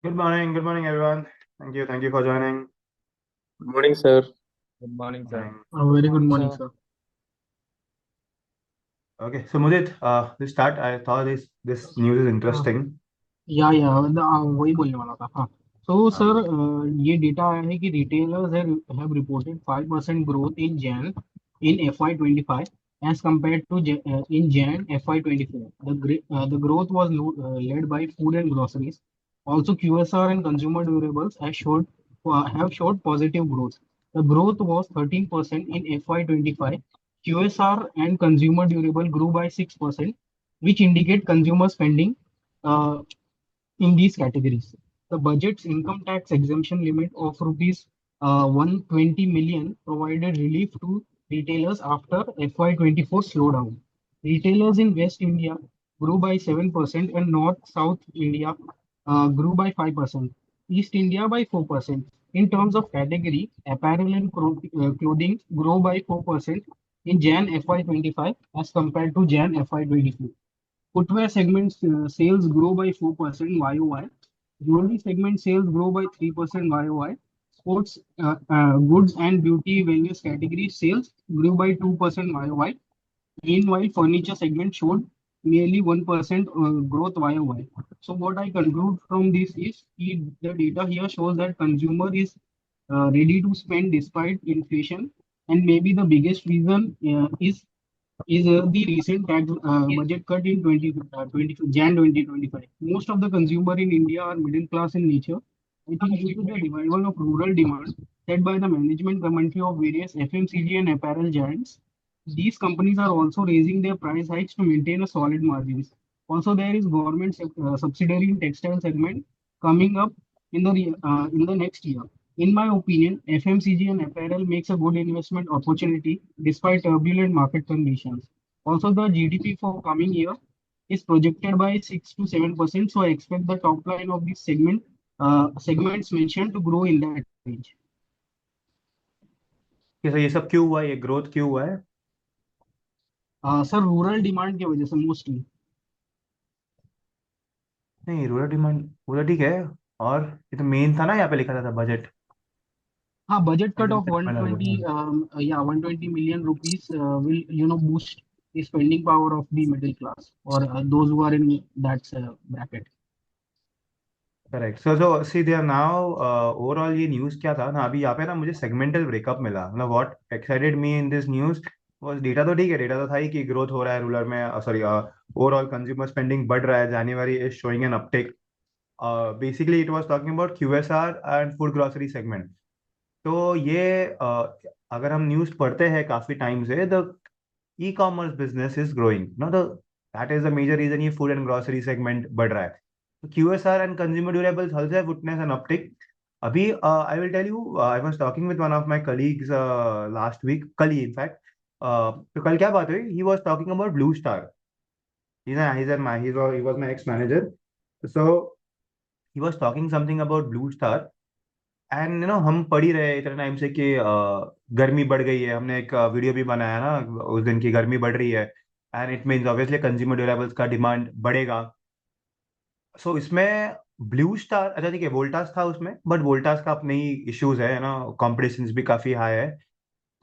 Good morning, everyone. Thank you for joining. Good morning, sir. Good morning, sir. Morning. A very good morning, Sir. sir. Okay, so Mudit, to start, I thought this news is हाँ, interesting. वही बोलने वाला था हाँ. So sir, Um, ये data आया है कि retailers have reported 5% growth in Jan in FY25 as compared to in Jan FY24. The growth was led by food and groceries. Also, QSR and consumer durables have showed positive growth. The growth was 13% in FY25. QSR and consumer durable grew by 6%, which indicate consumer spending uh, in these categories. The budget's income tax exemption limit of rupees 120 million provided relief to retailers after FY24 slowdown. Retailers in West India grew by 7% and North South India grew by 5%, East India by 4%. In terms of category, apparel and clothing grew by 4% in Jan FY25 as compared to Jan FY24. Footwear segment sales grow by 4% YOY. Jewelry segment sales grow by 3% YOY. Sports goods and beauty wellness category sales grew by 2% YOY. Meanwhile, furniture segment showed nearly 1% growth YOY. So what I conclude from this is the data here shows that consumer is ready to spend despite inflation, and maybe the biggest reason is the recent tax budget cut in 20, Jan 2025. Most of the consumer in India are middle class in nature. I think due to the revival of rural demand set by the management commentary of various FMCG and apparel giants, these companies are also raising their price hikes to maintain a solid margins. Also, there is government subsidiary in textile segment coming up in the next year. In my opinion, FMCG and apparel makes a good investment opportunity despite turbulent market conditions. Also, the GDP for coming year is projected by 6 to 7%, so I expect the top line of this segments mentioned to grow in that range. कि sir ये सब क्यों हुआ, ये growth क्यों हुआ है? Sir rural demand की वजह से मोस्टली. नहीं, रूरल डिमांड वो तो ठीक है। और ये तो मेन था ना, यहाँ पे लिखा था बजट। हाँ, budget cut of हाँ 120 million rupees will boost the spending power of the middle class or those who are in that bracket. Correct. So see there now overall ये न्यूज़ क्या था ना, अभी यहाँ पे ना मुझे सेगमेंटल ब्रेकअप मिला। मतलब what excited me in this news was data. तो ठीक है, डेटा तो था ही कि ग्रोथ हो रहा है रूरल में, सॉरी ओवरऑल कंज्यूमर स्पेंडिंग बढ़ रहा है, January is showing an uptake. Basically it was talking about QSR and food grocery segment. तो ये अगर हम न्यूज़ पढ़ते हैं काफी टाइम से, the e commerce business is growing no, the that is the major reason ये फूड एंड ग्रोसरी सेगमेंट बढ़ रहा है। QSR and consumer durables also have witnessed an uptick. Abhi, I will tell you, I was talking with one of my colleagues last week, कल ही in fact. तो कल क्या बात हुई? He was talking about Blue Star. He was my ex-manager. So he was talking something about Blue Star. And हम पढ़ ही रहे इतने टाइम से कि गर्मी बढ़ गई है। हमने एक वीडियो भी बनाया ना उस दिन की, गर्मी बढ़ रही है and it means obviously consumer durables का डिमांड बढ़ेगा। सो इसमें ब्लू स्टार, अच्छा ठीक है, वोल्टास था उसमें, बट वोल्टास का अपने ही इश्यूज है ना, कॉम्पिटिशन भी काफी हाई है।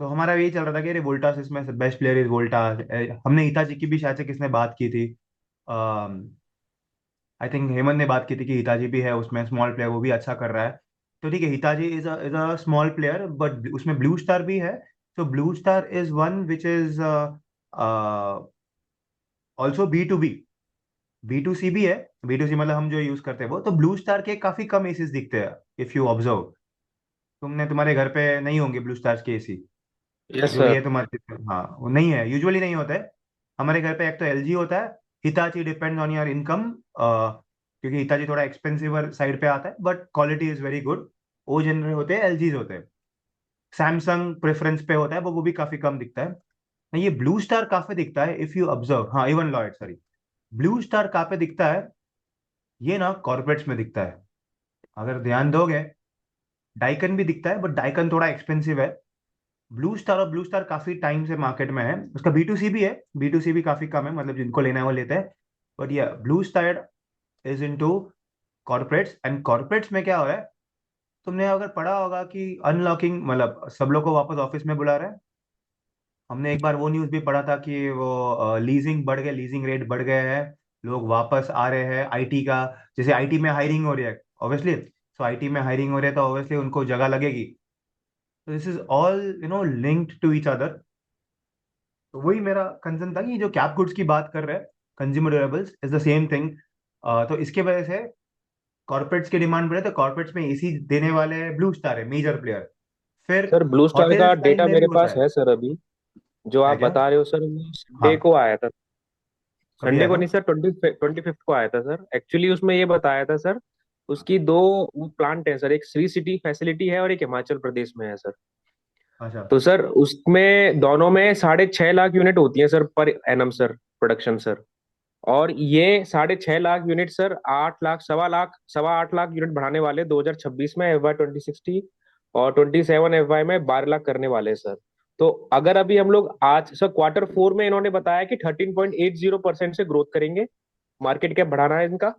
तो हमारा यही चल रहा था कि अरे वोल्टास इसमें बेस्ट प्लेयर इज वोल्टास। हमने हिताची की भी शायद से किसने बात की थी, आई थिंक हेमंत ने बात की थी कि हिताची भी है उसमें स्मॉल प्लेयर, वो भी अच्छा कर रहा है। तो ठीक है, Hitachi is a small player, but उसमें ब्लू स्टार भी है। तो blue star is one which is also B2B। B2C भी है। B2C मतलब हम जो यूज करते हैं वो। तो ब्लू स्टार के काफी कम एसीज दिखते हैं इफ यू ऑब्जर्व। तुम्हारे घर पे नहीं होंगे ब्लू स्टार के एसी, Yes, जो भी sir. है तुम्हारे। हाँ, वो नहीं है, यूजुअली नहीं होता है। हमारे घर पे एक तो LG होता है। Hitachi depends on your income, क्योंकि हिताची थोड़ा एक्सपेंसिव साइड पे आता है but quality is very good. O General होते हैं, LGs होते हैं। सैमसंग प्रेफरेंस पे होता है, वो भी काफी कम दिखता है। नहीं, ये ब्लू स्टार काफी दिखता है इफ यू ऑब्जर्व। हाँ, even Lloyd, sorry. Blue star कहाँ पे दिखता है? ये ना कॉर्पोरेट्स में दिखता है, अगर ध्यान दोगे। डाइकन भी दिखता है बट डाइकन थोड़ा एक्सपेंसिव है। ब्लू स्टार काफी टाइम से मार्केट में है। उसका B2C भी है, B2C भी काफी कम है, मतलब जिनको लेना है वो लेते हैं। बट ये blue star is into corporates, and corporates में क्या हो रहा है, तुमने अगर पढ़ा होगा कि अनलॉकिंग मतलब सब लोग को वापस ऑफिस में बुला रहे हैं। हमने एक बार वो न्यूज़ भी पढ़ा था कि वो लीजिंग बढ़ गए, लीजिंग रेट बढ़ गए हैं, लोग वापस आ रहे हैं आईटी का। जैसे आईटी में हायरिंग हो रही है ऑब्वियसली, सो आईटी में हायरिंग हो रही है तो ऑब्वियसली उनको जगह लगेगी। तो this is all linked to each other. तो वही मेरा कंसर्न था कि जो कैप गुड्स की बात कर रहे हैं, consumer durables is the same thing. तो इसके वजह से कॉर्पोरेट्स की डिमांड बढ़े, तो कॉर्पोरेट्स में एसी देने वाले ब्लू स्टार है मेजर प्लेयर। फिर सर ब्लू स्टार का होटल्स लाइन डेटा में भी मेरे होता पास है। है सर अभी, जो है आप क्या? बता रहे हो सर, वो संडे हाँ, को आया था। कभी संडे आया को था? नहीं सर, 25th को आया था सर। एक्चुअली उसमें ये बताया था सर, उसकी दो वो प्लांट है सर, एक श्री सिटी फैसिलिटी है और एक हिमाचल प्रदेश में है सर। अच्छा। तो सर उसमें दोनों में 6.5 लाख यूनिट होती है sir per annum sir, production sir. और ये 6.5 lakh unit sir 8 lakh, 1.25 lakh, 8 lakh unit बढ़ाने वाले 2026 में FY 2026, और 27 FY में 12 लाख करने वाले हैं सर। तो अगर अभी हम लोग आज सर Q4 में इन्होंने बताया कि 13.80% से ग्रोथ करेंगे, मार्केट कैप बढ़ाना है इनका।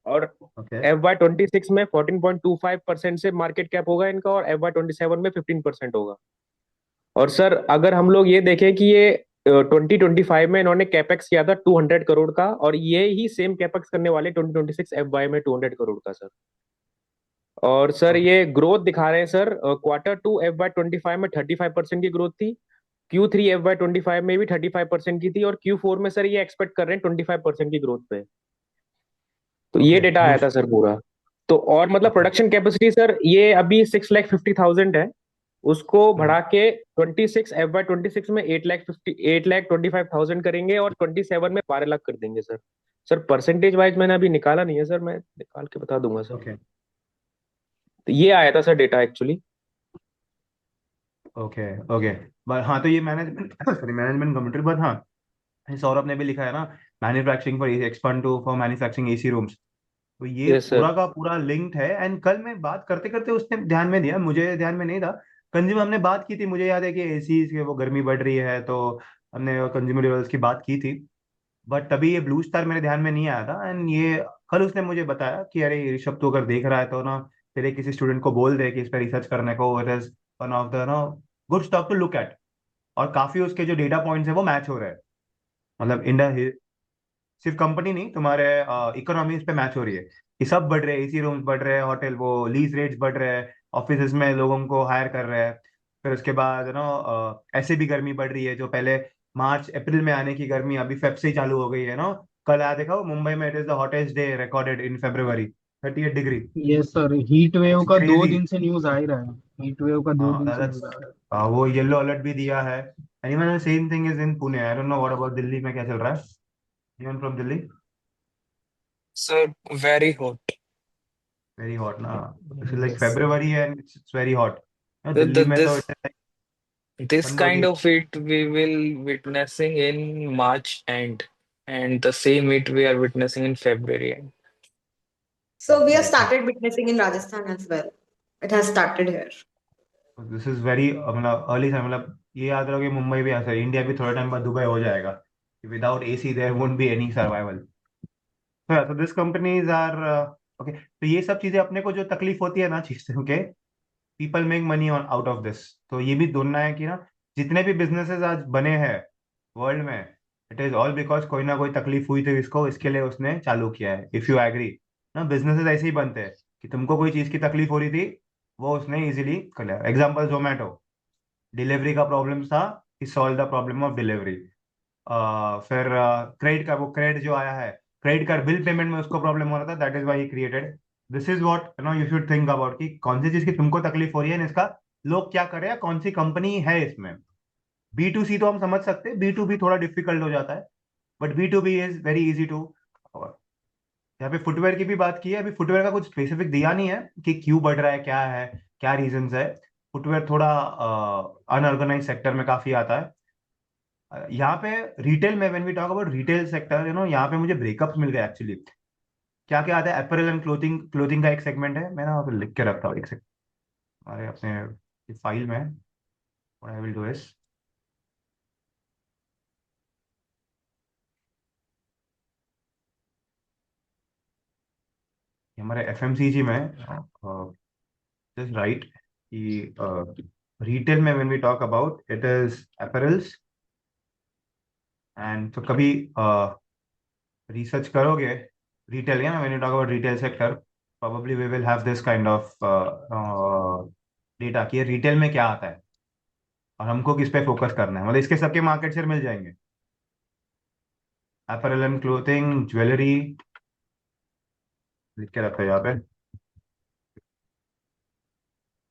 और ओके। FY 2026 में 14.25% से मार्केट कैप होगा इनका, और FY 2027 में 15% होगा। और सर अगर हम लोग ये देखें कि ये 2025 में इन्होंने कैपेक्स किया था 200 करोड़ का, और ये ही सेम कैपेक्स करने वाले 2026 FY में 200 करोड़ का सर। और सर ओके। ये ग्रोथ दिखा रहे हैं सर, Q2 FY 2025 में 35% की ग्रोथ थी, Q3 FY 2025 में भी 35% की थी, और Q4 में सर ये एक्सपेक्ट कर रहे हैं 25% की ग्रोथ पे। तो ये ओके। Data blue. आया था सर पूरा। तो और मतलब ओके। प्रोडक्शन कैपेसिटी सर ये अभी 6,50,000 है, उसको हम्म। बढ़ा के 26 FY 2026 में 8,25,000 करेंगे, और 27 में 12 लाख कर देंगे सर। सर परसेंटेज वाइज मैंने अभी निकाला नहीं है सर, मैं निकाल के बता दूंगा सर। ओके। तो ये आया था sir data actually. Okay. Okay. But हाँ, तो ये management sorry management commentary, but हाँ, ये सौरभ ने भी लिखा है ना, manufacturing for expand to for manufacturing AC rooms. तो ये यस सर। पूरा का पूरा लिंक्ड है। एंड कल मैं बात करते करते उसने ध्यान में दिया, मुझे ध्यान में नहीं था। कंज्यूमर हमने बात की थी, मुझे याद है कि एसी के वो गर्मी बढ़ रही है, तो हमने कंज्यूमर ड्यूरेबल्स की बात की थी। बट तभी ये ब्लू स्टार मेरे ध्यान में नहीं आया था। एंड ये कल उसने मुझे बताया कि अरे ऋषभ, तू अगर देख रहा है तो ना, तेरे किसी स्टूडेंट को बोल दे कि इस पर रिसर्च करने को, it is one of the no good stock to look at. और काफी उसके जो डेटा पॉइंट्स है वो मैच हो रहे हैं। मतलब इंडिया, सिर्फ कंपनी नहीं, तुम्हारे इकोनॉमी पे मैच हो रही है कि सब बढ़ रहे हैं, एसी रूम्स बढ़ रहे हैं, होटल वो लीज रेट्स बढ़ रहे हैं, ऑफिस में लोगों को हायर कर रहे हैं। फिर उसके बाद ऐसे भी गर्मी बढ़ रही है, जो पहले मार्च अप्रैल में आने की गर्मी अभी फेब से ही चालू हो गई है ना। कल आया देखा वो मुंबई में, it is the hottest day recorded in February, 38 degree. Yes sir, heat wave it's का दो क्रेजी। दिन से न्यूज आ ही रहा है। हीट वेव का दो हाँ, दिन से that's न्यूज आ रहा है। वो येलो अलर्ट भी दिया है। And even same thing is in Pune, I don't know what about Delhi में क्या चल रहा है, even from Delhi. Sir, very hot. Very hot ना? Like Yes. February and it's very hot. The, Delhi the, में तो this this kind 148। of heat we will witnessing in March end, and the same heat we are witnessing in February end. So we have correct. started witnessing in Rajasthan as well. It has started here. This is very मतलब early time, मतलब ये याद रखो कि मुंबई भी ऐसा है, India भी थोड़े टाइम बाद दुबई हो जाएगा। Without AC there won't be any survival. तो दिस कंपनीज आर ओके। तो ये सब चीजें अपने को जो तकलीफ होती है ना चीजों के, people make money on out of this. तो ये भी दोनना है कि ना, जितने भी बिजनेसेस आज बने हैं वर्ल्ड में, इट इज ऑल बिकॉज कोई ना कोई तकलीफ हुई थी इसको, इसके लिए उसने चालू किया है। इफ यू एग्री ना, बिजनेसेस ऐसे ही बनते हैं कि तुमको कोई चीज की तकलीफ हो रही थी, वो उसने इजीली कर लिया। एग्जाम्पल जोमेटो, डिलीवरी का प्रॉब्लम था, he solve the problem of delivery. फिर क्रेडिट का वो क्रेडिट जो आया है, क्रेडिट कार्ड बिल पेमेंट में उसको प्रॉब्लम हो रहा था, that is why he created. This is what you should think about कि कौन सी चीज की तुमको तकलीफ हो रही है ना, इसका लोग क्या कर रहे हैं, कौन सी कंपनी है इसमें। B2C तो हम समझ सकते हैं, B2B थोड़ा डिफिकल्ट हो जाता है, but B2B is very easy to. यहाँ पे फुटवेयर की भी बात की है, अभी फुटवेयर का कुछ स्पेसिफिक दिया नहीं है कि क्यों बढ़ रहा है, क्या रीजंस है। फुटवेयर थोड़ा अनऑर्गेनाइज सेक्टर में काफी आता है। यहाँ पे रिटेल में, when we talk about retail sector, यहाँ पे मुझे ब्रेकअप मिल गया एक्चुअली। क्या क्या आता है, अपरेल एंड क्लोथिंग, क्लोथिंग का एक सेगमेंट है, मैं ना वहाँ पे लिख के रखता हूँ एक सेकंड हमारे अपने फाइल में। What I will do is, हमारे एफएमसीजी में जस्ट राइट कि रिटेल में when we talk about it is apparels and तो कभी रिसर्च करोगे रिटेल या ना when you talk about retail sector probably we will have this kind of data कि रिटेल में क्या आता है और हमको किस पे फोकस करना है, मतलब इसके सबके मार्केट शेयर मिल जाएंगे। अपैरल एंड क्लोथिंग, ज्वेलरी, लिख के रखो यहाँ पे।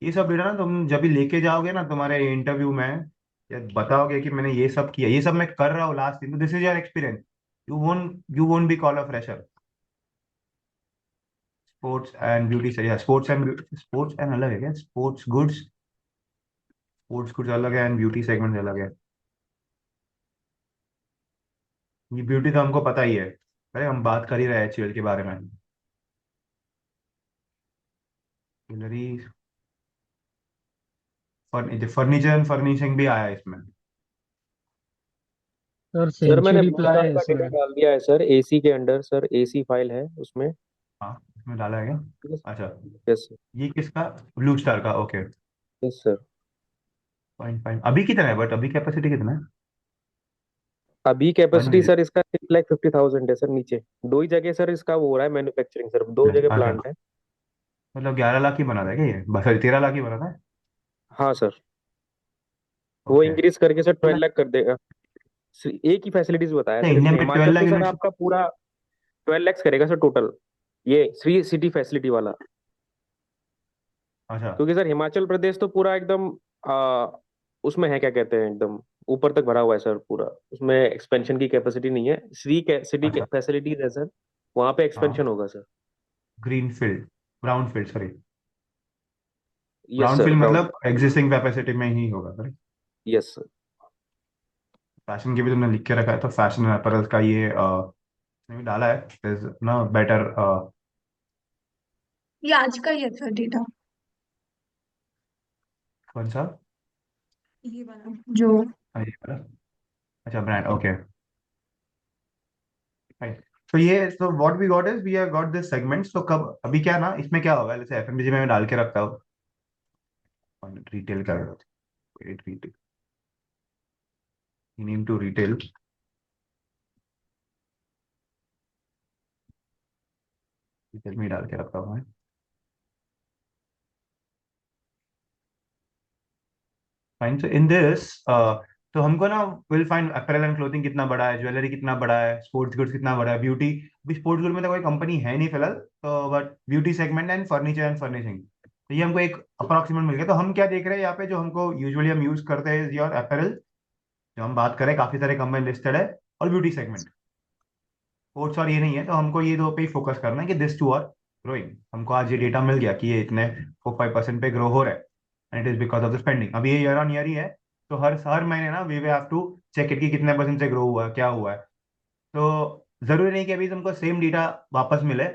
ये सब डेटा ना तुम जब भी लेके जाओगे ना तुम्हारे इंटरव्यू में, या बताओगे कि मैंने ये सब किया, ये सब मैं कर रहा हूँ लास्ट दिन, तो this is your experience. You won't be call a fresher. Sports and beauty से, स्पोर्ट्स एंड अलग है क्या? स्पोर्ट्स गुड्स अलग है एंड ब्यूटी सेगमेंट अलग है। ये ब्यूटी तो हमको पता ही है, अरे हम बात कर ही रहे हैं एचयूएल के बारे में। ज्वेलरी, फर्नीचर एंड फर्निशिंग भी आया है इसमें। सर सर मैंने सेंचुरी 5 साल प्लाई है का डेटा इसमें। डाल दिया है सर, एसी के अंडर सर, एसी फाइल है उसमें। हाँ, इसमें डाला है क्या? अच्छा, यस सर। ये किसका? ब्लू स्टार का, okay. Yes sir. Fine fine. अभी कितना है, बट अभी कैपेसिटी कितना है? अभी वन कैपेसिटी सर इसका 6,50,000 है सर नीचे। दो ही जगह सर इसका वो हो रहा है मैन्युफैक्चरिंग सर, दो जगह अच्छा, प्लांट है। मतलब 11 लाख ही बना था क्या ये? बस 13 लाख ही बना था। हाँ सर। वो ओके। इंक्रीज करके सर 12 लाख कर देगा। एक ही फैसिलिटीज बताया सर इंडिया इसमें, में 12 हिमाचल लाख तो सर यूनिट्स आपका पूरा 12 lakhs करेगा सर टोटल, ये श्री सिटी फैसिलिटी वाला। अच्छा क्योंकि सर हिमाचल प्रदेश तो पूरा एकदम उसमें है, क्या कहते हैं, एकदम ऊपर तक भरा हुआ है सर पूरा। उसमें एक्सपेंशन की कैपेसिटी नहीं है, सिटी अच्छा। फैसिलिटीज है सर, वहां पे हाँ, एक्सपेंशन होगा sir. Green field, brown field, sorry. Yes brown sir, field brown. मतलब एग्जिस्टिंग कैपेसिटी में ही होगा, सॉरी। Yes sir. फैशन की भी तुमने लिख के रखा है, तो फैशन अपैरल्स का ये इसने भी डाला है, इज ना बेटर। ये आज का ही है सर डेटा, कौन सा? ये वाला जो। हाँ, ये वाला। अच्छा, ब्रांड, ओके। तो ये, so what we got is we have got this segments। तो कब, अभी क्या ना, इसमें क्या होगा, जैसे एफएमसीजी में मैं डाल के रखता हूँ रिटेल का, retail, name to retail, retail में डाल के रखता हूँ मैं। फाइन, सो इन दिस तो हमको ना will find apparel and clothing कितना बड़ा है, ज्वेलरी कितना बड़ा है, स्पोर्ट्स गुड्स कितना बड़ा है, ब्यूटी। अभी स्पोर्ट्स गुड में तो कोई कंपनी है नहीं फिलहाल, तो but beauty segment and furniture and furnishing, तो ये हमको एक अप्रोक्सीमेट मिल गया। तो हम क्या देख रहे हैं यहाँ पे, जो हमको यूजुअली हम यूज करते हैं योर अपैरल, जो हम बात करें काफी सारे कंपनी लिस्टेड है, और ब्यूटी सेगमेंट। स्पोर्ट्स और ये नहीं है, तो हमको ये दो पे ही फोकस करना है कि दिस टू आर ग्रोइंग। हमको आज ये डेटा मिल गया कि ये इतने 4-5% पे ग्रो हो रहा है, and it is because of the spending. अभी ये ईयर ऑन ईयर ही है, तो हर हर महीने ना we have to check it कि कितने परसेंट से ग्रो हुआ है, क्या हुआ है। तो जरूरी नहीं कि अभी तुमको सेम डेटा वापस मिले,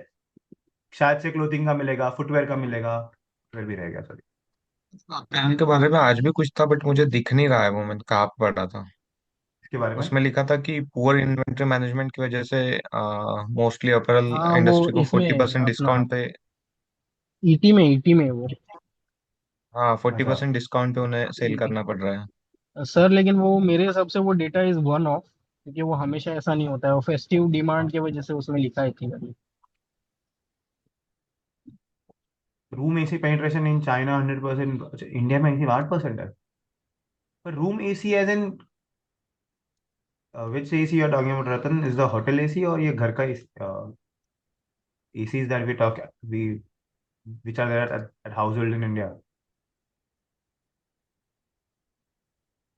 शायद से क्लोथिंग का मिलेगा, फुटवेयर का मिलेगा, फुटवेयर भी रहेगा, सॉरी। प्लान के बारे में आज भी कुछ था बट मुझे दिख नहीं रहा है, वो मैंने कहाँ पे पढ़ा था। इसके बारे में। उसमें लिखा था कि पुअर इन्वेंटरी मैनेजमेंट की वजह से मोस्टली अपैरल हाँ वो इंडस्ट्री को इसमें 40% अपना डिस्काउंट पे। ईटी में वो। हाँ, फोर्टी अच्छा, परसेंट डिस्काउंट पे उन्हें सेल करना पड़ रहा है। सर लेकिन वो मेरे हिसाब से वो डेटा इज वन ऑफ, क्योंकि वो हमेशा ऐसा नहीं होता है, वो फेस्टिव डिमांड की वजह से उसमें लिखा है थी अभी। Room AC penetration in China 100%। अच्छा, इंडिया में एसी 8% है। पर room AC as in which AC are talking about Ratan, is the hotel AC और ये घर का ACs that we talk, we which are there at household in India?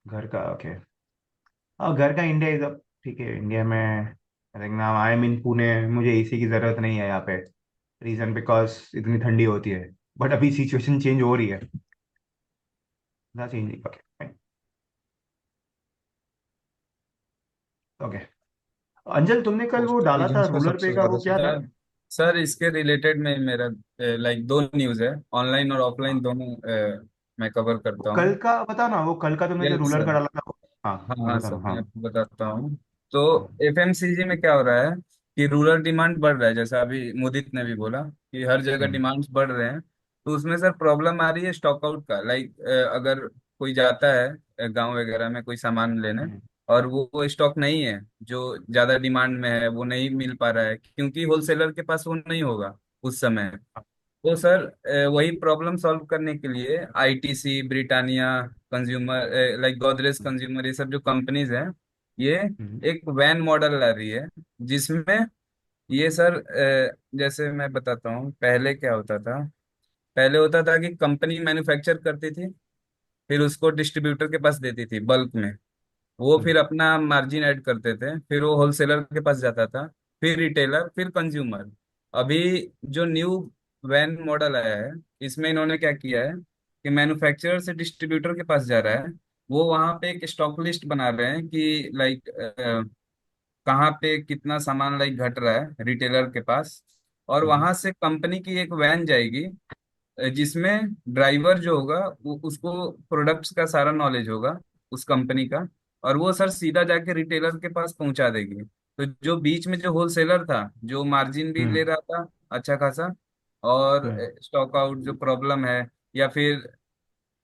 घर का, ओके। हाँ, घर का इंडिया इज अप, ठीक है। इंडिया में I think now I am in Pune, मुझे एसी की जरूरत नहीं है यहाँ पे। रीजन बिकॉज इतनी ठंडी होती है, बट अभी सिचुएशन चेंज हो रही है ना, चेंज, ओके। ओके, अंजल तुमने कल वो पोस्टल डाला था एजेंसी में रूलर पे सबसे का, ज्यादा वो क्या था? सर सर इसके रिलेटेड में मेरा लाइक दो न्यूज़ है, ऑनलाइन और ऑफलाइन हाँ, दोनों। मैं कवर वो करता कल हूँ। का बताओ ना, वो कल का तुमने जो यस रूलर का सर। डाला था हाँ, हाँ वो हाँ बताओ सर, ना, मैं हाँ। आपको बताता हूँ। तो हाँ, एफएमसीजी में क्या हो रहा है कि रूरल डिमांड बढ़ रहा है, जैसा अभी मुदित ने भी बोला कि हर जगह हम्म। डिमांड्स बढ़ रहे हैं। तो उसमें सर प्रॉब्लम आ रही है स्टॉक आउट का। लाइक अगर कोई जाता है गांव वगैरह में कोई सामान लेने, हम्म। और वो स्टॉक नहीं है जो ज्यादा डिमांड में है, वो नहीं मिल पा रहा है क्योंकि होलसेलर के पास वो नहीं होगा उस समय। तो सर वही प्रॉब्लम सॉल्व करने के लिए ITC, Britannia, consumer, like Godrej consumer, ये सब जो कंपनीज हैं, ये हम्म। एक वैन मॉडल ला रही है जिसमें ये सर जैसे मैं बताता हूँ पहले क्या होता था। पहले होता था कि कंपनी मैन्युफैक्चर करती थी, फिर उसको डिस्ट्रीब्यूटर के पास देती थी बल्क में। वो हम्म। फिर अपना मार्जिन ऐड करते थे, फिर वो होलसेलर के पास जाता था, फिर रिटेलर, फिर कंज्यूमर। अभी जो न्यू वैन मॉडल आया है, इसमें इन्होंने क्या किया है कि मैन्युफैक्चरर से डिस्ट्रीब्यूटर के पास जा रहा है। वो वहां पे एक स्टॉक लिस्ट बना रहे हैं कि लाइक कहाँ पे कितना सामान लाइक घट रहा है रिटेलर के पास। और हम्म। वहां से कंपनी की एक वैन जाएगी जिसमें ड्राइवर जो होगा वो उसको प्रोडक्ट्स का सारा नॉलेज होगा उस कंपनी का, और वो सर सीधा जाके रिटेलर के पास पहुंचा देगी। तो जो बीच में जो होलसेलर था, जो मार्जिन भी ले हम्म। रहा था अच्छा खासा, और हम्म। स्टॉक आउट जो प्रॉब्लम है, या फिर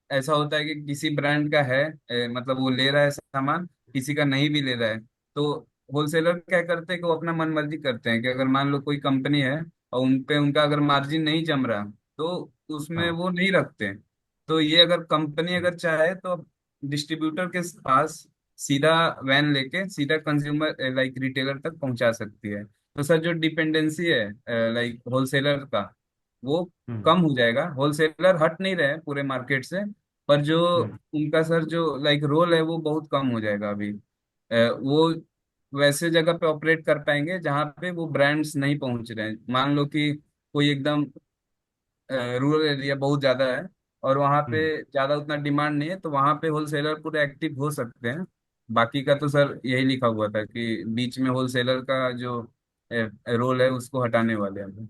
ऐसा होता है कि किसी ब्रांड का है मतलब वो ले रहा है सामान, किसी का नहीं भी ले रहा है, तो होलसेलर क्या करते हैं कि वो अपना मन मर्जी करते हैं कि अगर मान लो कोई कंपनी है और उन पे उनका अगर मार्जिन नहीं जम रहा, तो उसमें हाँ। वो नहीं रखते। तो ये अगर कंपनी हम्म। अगर चाहे तो डिस्ट्रीब्यूटर के पास सीधा वैन लेके सीधा कंज्यूमर लाइक रिटेलर तक पहुंचा सकती है। तो सर जो डिपेंडेंसी है लाइक होलसेलर का, वो हम्म। कम हो जाएगा। होलसेलर हट नहीं रहे हैं पूरे मार्केट से, पर जो हम्म। उनका सर जो लाइक रोल है वो बहुत कम हो जाएगा अभी। वो वैसे जगह पे ऑपरेट कर पाएंगे जहाँ पे वो ब्रांड्स नहीं पहुंच रहे हैं। मान लो कि कोई एकदम रूरल एरिया बहुत ज्यादा है और वहाँ पे हम्म। ज्यादा उतना डिमांड नहीं है, तो वहाँ पे होलसेलर पूरे एक्टिव हो सकते हैं। बाकी का तो सर यही लिखा हुआ था कि बीच में होलसेलर का जो रोल है उसको हटाने वाले हैं।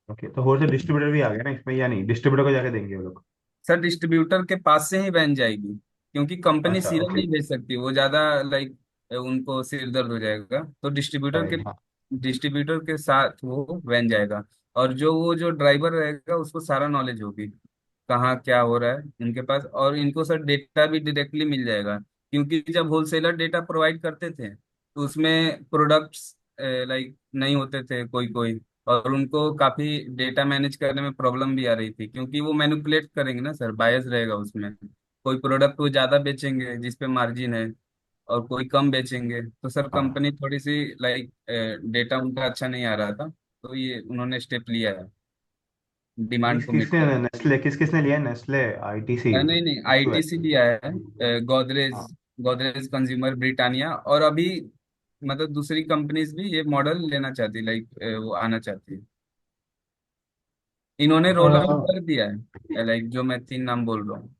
ओके, तो होलसेल डिस्ट्रीब्यूटर भी आ गया ना इसमें, या नहीं? डिस्ट्रीब्यूटर को जाके देंगे वो लोग? सर डिस्ट्रीब्यूटर के पास से ही वैन जाएगी, क्योंकि कंपनी अच्छा, सीधा ओके। नहीं भेज सकती, वो ज्यादा लाइक उनको सिर दर्द हो जाएगा। तो राइट, हाँ। डिस्ट्रीब्यूटर के साथ वो वैन जाएगा। और जो वो जो ड्राइवर रहेगा उसको सारा नॉलेज होगी कहाँ क्या हो रहा है इनके पास, और इनको सर डेटा भी डायरेक्टली मिल जाएगा। क्योंकि जब होलसेलर डेटा प्रोवाइड करते थे तो उसमें प्रोडक्ट्स लाइक नहीं होते थे कोई कोई, और उनको काफी डेटा मैनेज करने में प्रॉब्लम भी आ रही थी, क्योंकि वो मैनिपुलेट करेंगे ना सर, बायस रहेगा उसमें। कोई प्रोडक्ट वो ज्यादा बेचेंगे जिस पे मार्जिन है, और कोई कम बेचेंगे, तो सर हाँ। कंपनी थोड़ी सी लाइक डेटा उनका अच्छा नहीं आ रहा था, तो ये उन्होंने स्टेप लिया है डिमांड किस को मीट किसने करने। नेस्ले, किसने लिया है? Nestle, ITC? नहीं नहीं, आईटीसी लिया है, गोदरेज, हाँ। गोदरेज कंज्यूमर, ब्रिटानिया, और अभी मतलब दूसरी कंपनीज भी ये मॉडल लेना चाहती है, लाइक वो आना चाहती है। इन्होंने रोल आउट कर दिया है, लाइक जो मैं तीन नाम बोल रहा हूँ।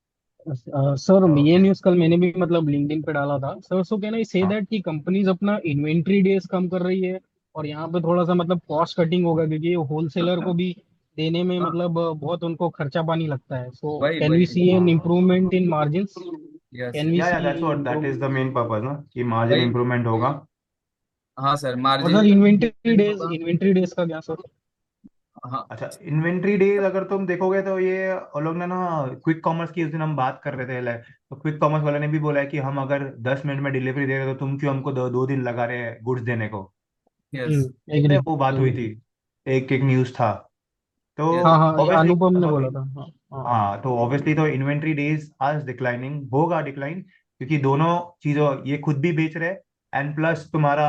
सर ये ओके। न्यूज़ कल मैंने भी मतलब लिंक्डइन पे डाला था सर। सो कैन आई से हाँ। दैट कि कंपनीज अपना इन्वेंट्री डेज कम कर रही है, और यहाँ पे थोड़ा सा मतलब कॉस्ट कटिंग होगा, क्योंकि होलसेलर को भी देने में हाँ, मतलब बहुत उनको खर्चा पानी लगता है। सो वही कैन वी वही, सी एन हाँ। Improvement in margins? Yes can we yes, या see that's what, that is the improvement? Main purpose ना, कि मार्जिन वही। इंप्रूवमेंट होगा। हाँ सर, और मार्जिन सर का इन्वेंट्री डेज, होगा। इन्वेंट्री डेज का क्या सर? हाँ अच्छा, इन्वेंट्री डेज अगर तुम देखोगे तो ये वो लोग ने ना, क्विक कॉमर्स की उस दिन हम बात कर रहे थे तो क्विक कॉमर्स वाले ने भी बोला है कि हम अगर 10 मिनट में डिलीवरी दे रहे हो तो तुम क्यों हमको 2 दिन लगा रहे हैं गुड्स देने को? यस एग्री, वो बात हुई थी, एग्री। एक एक न्यूज था। तो यस। हाँ हाँ, ये ऑब्वियसली, अनुपम ने बोला था। हाँ हाँ। हाँ, तो ऑब्वियसली तो इन्वेंट्री डेज आज डिक्लाइनिंग होगा, डिक्लाइन, क्योंकि दोनों चीजों ये खुद भी बेच रहे हैं एंड प्लस तुम्हारा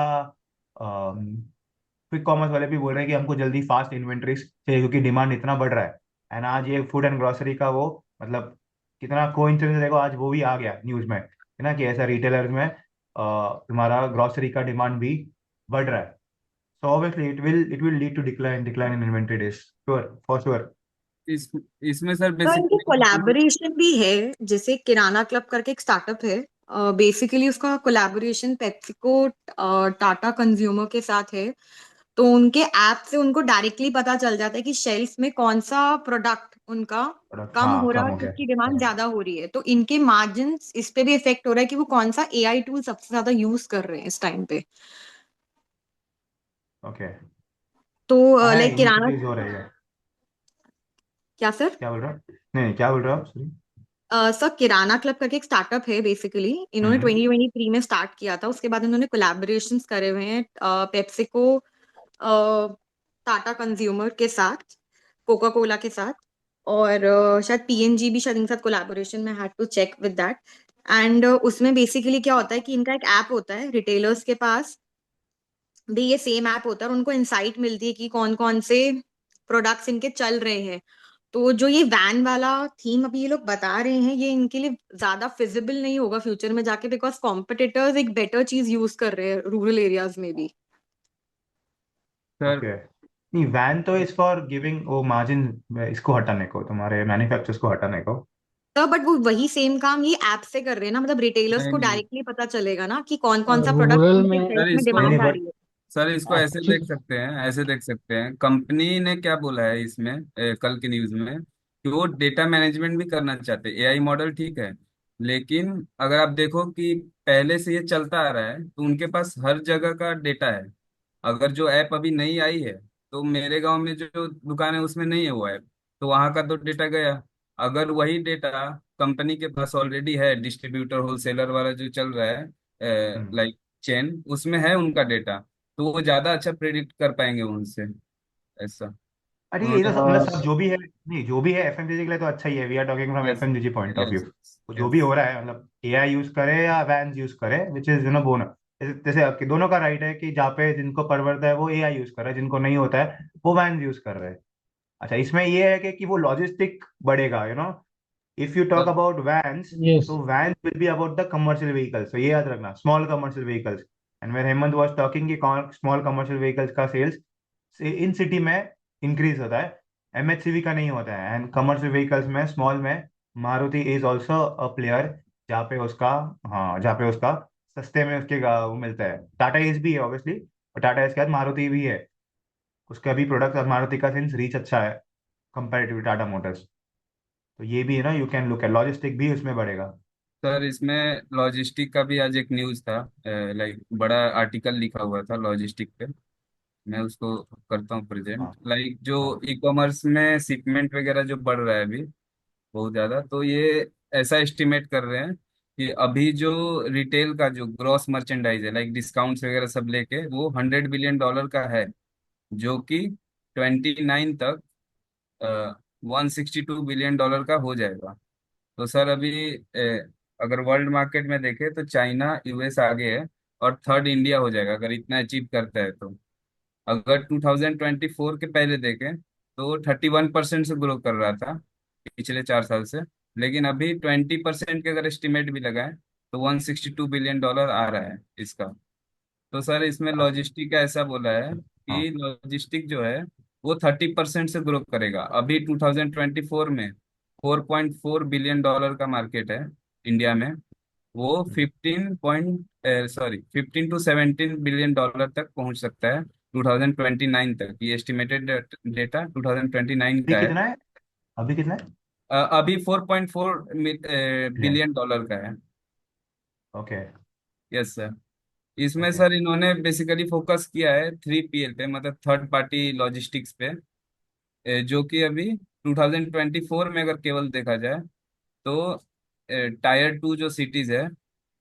क्विक कॉमर्स वाले भी बोल रहे हैं कि हमको जल्दी फास्ट इन्वेंट्रीज चाहिए क्योंकि डिमांड इतना बढ़ रहा है। एंड आज ये फूड एंड ग्रोसरी का वो, मतलब कितना कोइंसिडेंस देखो, आज वो भी आ गया न्यूज में, है ना, कि ऐसा रिटेलर्स में तुम्हारा ग्रोसरी का डिमांड भी बढ़ रहा है। So obviously it will lead to decline in inventory days, sure, for sure. इस इसमें सर तो इनकी बेसिकली कोलैबोरेशन भी है, जैसे किराना क्लब करके एक स्टार्टअप है। बेसिकली उसका कोलैबोरेशन पेप्सिको टाटा कंज्यूमर के साथ है। तो उनके ऐप से उनको डायरेक्टली पता चल जाता है कि शेल्फ में कौन सा प्रोडक्ट उनका कम हाँ, हो रहा कम है, हो गया। किसकी डिमांड ज्यादा हो रही है। तो इनके मार्जिन्स इस पे भी इफेक्ट हो रहा है कि वो कौन सा एआई टूल सबसे ज्यादा यूज कर रहे हैं इस टाइम पे। ओके। तो हाँ है, लाइक किराना, इंक्रीज हो रही है। क्या सर? क्या बोल रहा हूँ? नहीं नहीं, क्या बोल रहा हूँ, सॉरी। सर किराना क्लब करके एक स्टार्टअप है बेसिकली, इन्होंने हम्म 2023 में स्टार्ट किया था। उसके बाद इन्होंने कोलैबोरेशंस करे हुए हैं पेप्सिको, टाटा कंज्यूमर के साथ, कोका कोला के साथ, और शायद पीएनजी भी शायद इनके साथ कोलैबोरेशन में, had to check with that. And उसमें बेसिकली क्या होता है कि इनका एक ऐप होता है रिटेलर्स के पास भी, ये सेम ऐप होता है, और उनको इंसाइट मिलती है कि कौन कौन से प्रोडक्ट्स इनके चल रहे हैं। तो जो ये वैन वाला थीम अभी ये लोग बता रहे हैं, ये इनके लिए ज्यादा फिजिबल नहीं होगा फ्यूचर में जाके, बिकॉज कॉम्पिटिटर्स एक बेटर चीज यूज कर रहे हैं रूरल एरियाज में भी। Sir okay. नहीं, वैन तो इज फॉर गिविंग वो मार्जिन, इसको हटाने को, तुम्हारे मैन्युफैक्चरर्स को हटाने को। तो बट वो वही सेम काम ये ऐप से कर रहे हैं ना, मतलब रिटेलर्स नहीं को नहीं डायरेक्टली पता चलेगा ना कि कौन कौन सा प्रोडक्ट रूरल उनके में शेल्फ सर में इसको नहीं नहीं डिमांड आ बट, रही है। सर इसको ऐसे देख एक्चुअली सकते हैं, ऐसे देख सकते हैं, कंपनी ने क्या बोला है इसमें, कल की न्यूज में, कि वो डेटा मैनेजमेंट भी करना चाहते हैं। एआई मॉडल ठीक है, लेकिन अगर आप देखो कि पहले से ये चलता आ रहा है, तो उनके पास हर जगह का डेटा है। अगर जो ऐप अभी नई आई है, तो मेरे गांव में जो दुकान है उसमें नहीं है वो ऐप, तो वहां का तो डेटा गया। अगर वही डेटा कंपनी के पास ऑलरेडी है, डिस्ट्रीब्यूटर होलसेलर वाला जो चल रहा है, हम्म। लाइक चेन, उसमें है उनका डेटा, तो वो ज्यादा अच्छा प्रेडिक्ट कर पाएंगे उनसे, ऐसा अरे ये तो उन्होंने। मतलब सब जो भी है, नहीं जो भी है एफएमसीजी के लिए तो अच्छा ही है। We are talking from yes FMCG point of view. Yes जो भी यस हो रहा है, मतलब एआई यूज करे या वैन्स यूज करे, विच इज बोनो। जैसे जैसे आपके दोनों का राइट है कि जहाँ पे जिनको परवड़ता है वो एआई यूज कर रहा है, जिनको नहीं होता है वो वैन्स यूज कर रहे हैं। अच्छा, इसमें ये है कि वो लॉजिस्टिक बढ़ेगा, if you talk sir. About vans, yes तो vans will be about the commercial vehicles, तो ये याद रखना, small commercial vehicles. And where Hemant was talking कि स्मॉल कमर्शियल व्हीकल्स का सेल्स इन सिटी में इंक्रीज होता है, एमएचसीवी का नहीं होता है। एंड कमर्शियल व्हीकल्स में, स्मॉल में, Maruti is also a player, जहाँ पे उसका, हाँ जहाँ पे उसका सस्ते में उसके वो मिलता है। टाटा एस भी है ऑब्वियसली, और टाटा एस के बाद मारुति भी है, उसका भी प्रोडक्ट और मारुति का सिंस रीच अच्छा है कंपेरेटिव टाटा मोटर्स। तो ये भी है ना, you can look at logistic भी उसमें बढ़ेगा। सर इसमें लॉजिस्टिक का भी आज एक न्यूज था, लाइक बड़ा आर्टिकल लिखा हुआ था लॉजिस्टिक पे। मैं उसको करता हूँ प्रेजेंट, हाँ लाइक जो हाँ। ई कॉमर्स में शिपमेंट वगैरह जो बढ़ रहा है अभी बहुत ज्यादा, तो ये ऐसा एस्टिमेट कर रहे हैं कि अभी जो रिटेल का जो ग्रॉस मर्चेंडाइज है, लाइक डिस्काउंट्स वगैरह सब लेके, वो $100 बिलियन का है, जो कि 29 तक $162 बिलियन का हो जाएगा। तो सर अभी अगर वर्ल्ड मार्केट में देखें तो चाइना यूएस आगे है, और थर्ड इंडिया हो जाएगा अगर इतना अचीव करता है तो। अगर 2024 के पहले देखें तो 31% से ग्रो कर रहा था पिछले 4 साल से, लेकिन अभी 20% के अगर एस्टिमेट भी लगाए तो $162 बिलियन आ रहा है इसका। तो सर इसमें लॉजिस्टिक का ऐसा बोला है हाँ। कि लॉजिस्टिक जो है वो 30% से ग्रो करेगा। अभी 2024 में $4.4 बिलियन का मार्केट है इंडिया में, वो 15 टू 17 बिलियन तक पहुंच सकता है 2029 तक। ये एस्टिमेटेड डेटा 2029 अभी का है। कितना है? अभी कितना है? अभी 4.4 बिलियन। बिलियन डॉलर का है। ओके। Yes sir. इसमें ओके। सर इन्होंने बेसिकली फोकस किया है 3PL पे, मतलब थर्ड पार्टी लॉजिस्टिक्स पे, जो कि अभी 2024 में अगर केवल देखा जाए तो टायर 2 जो सिटीज है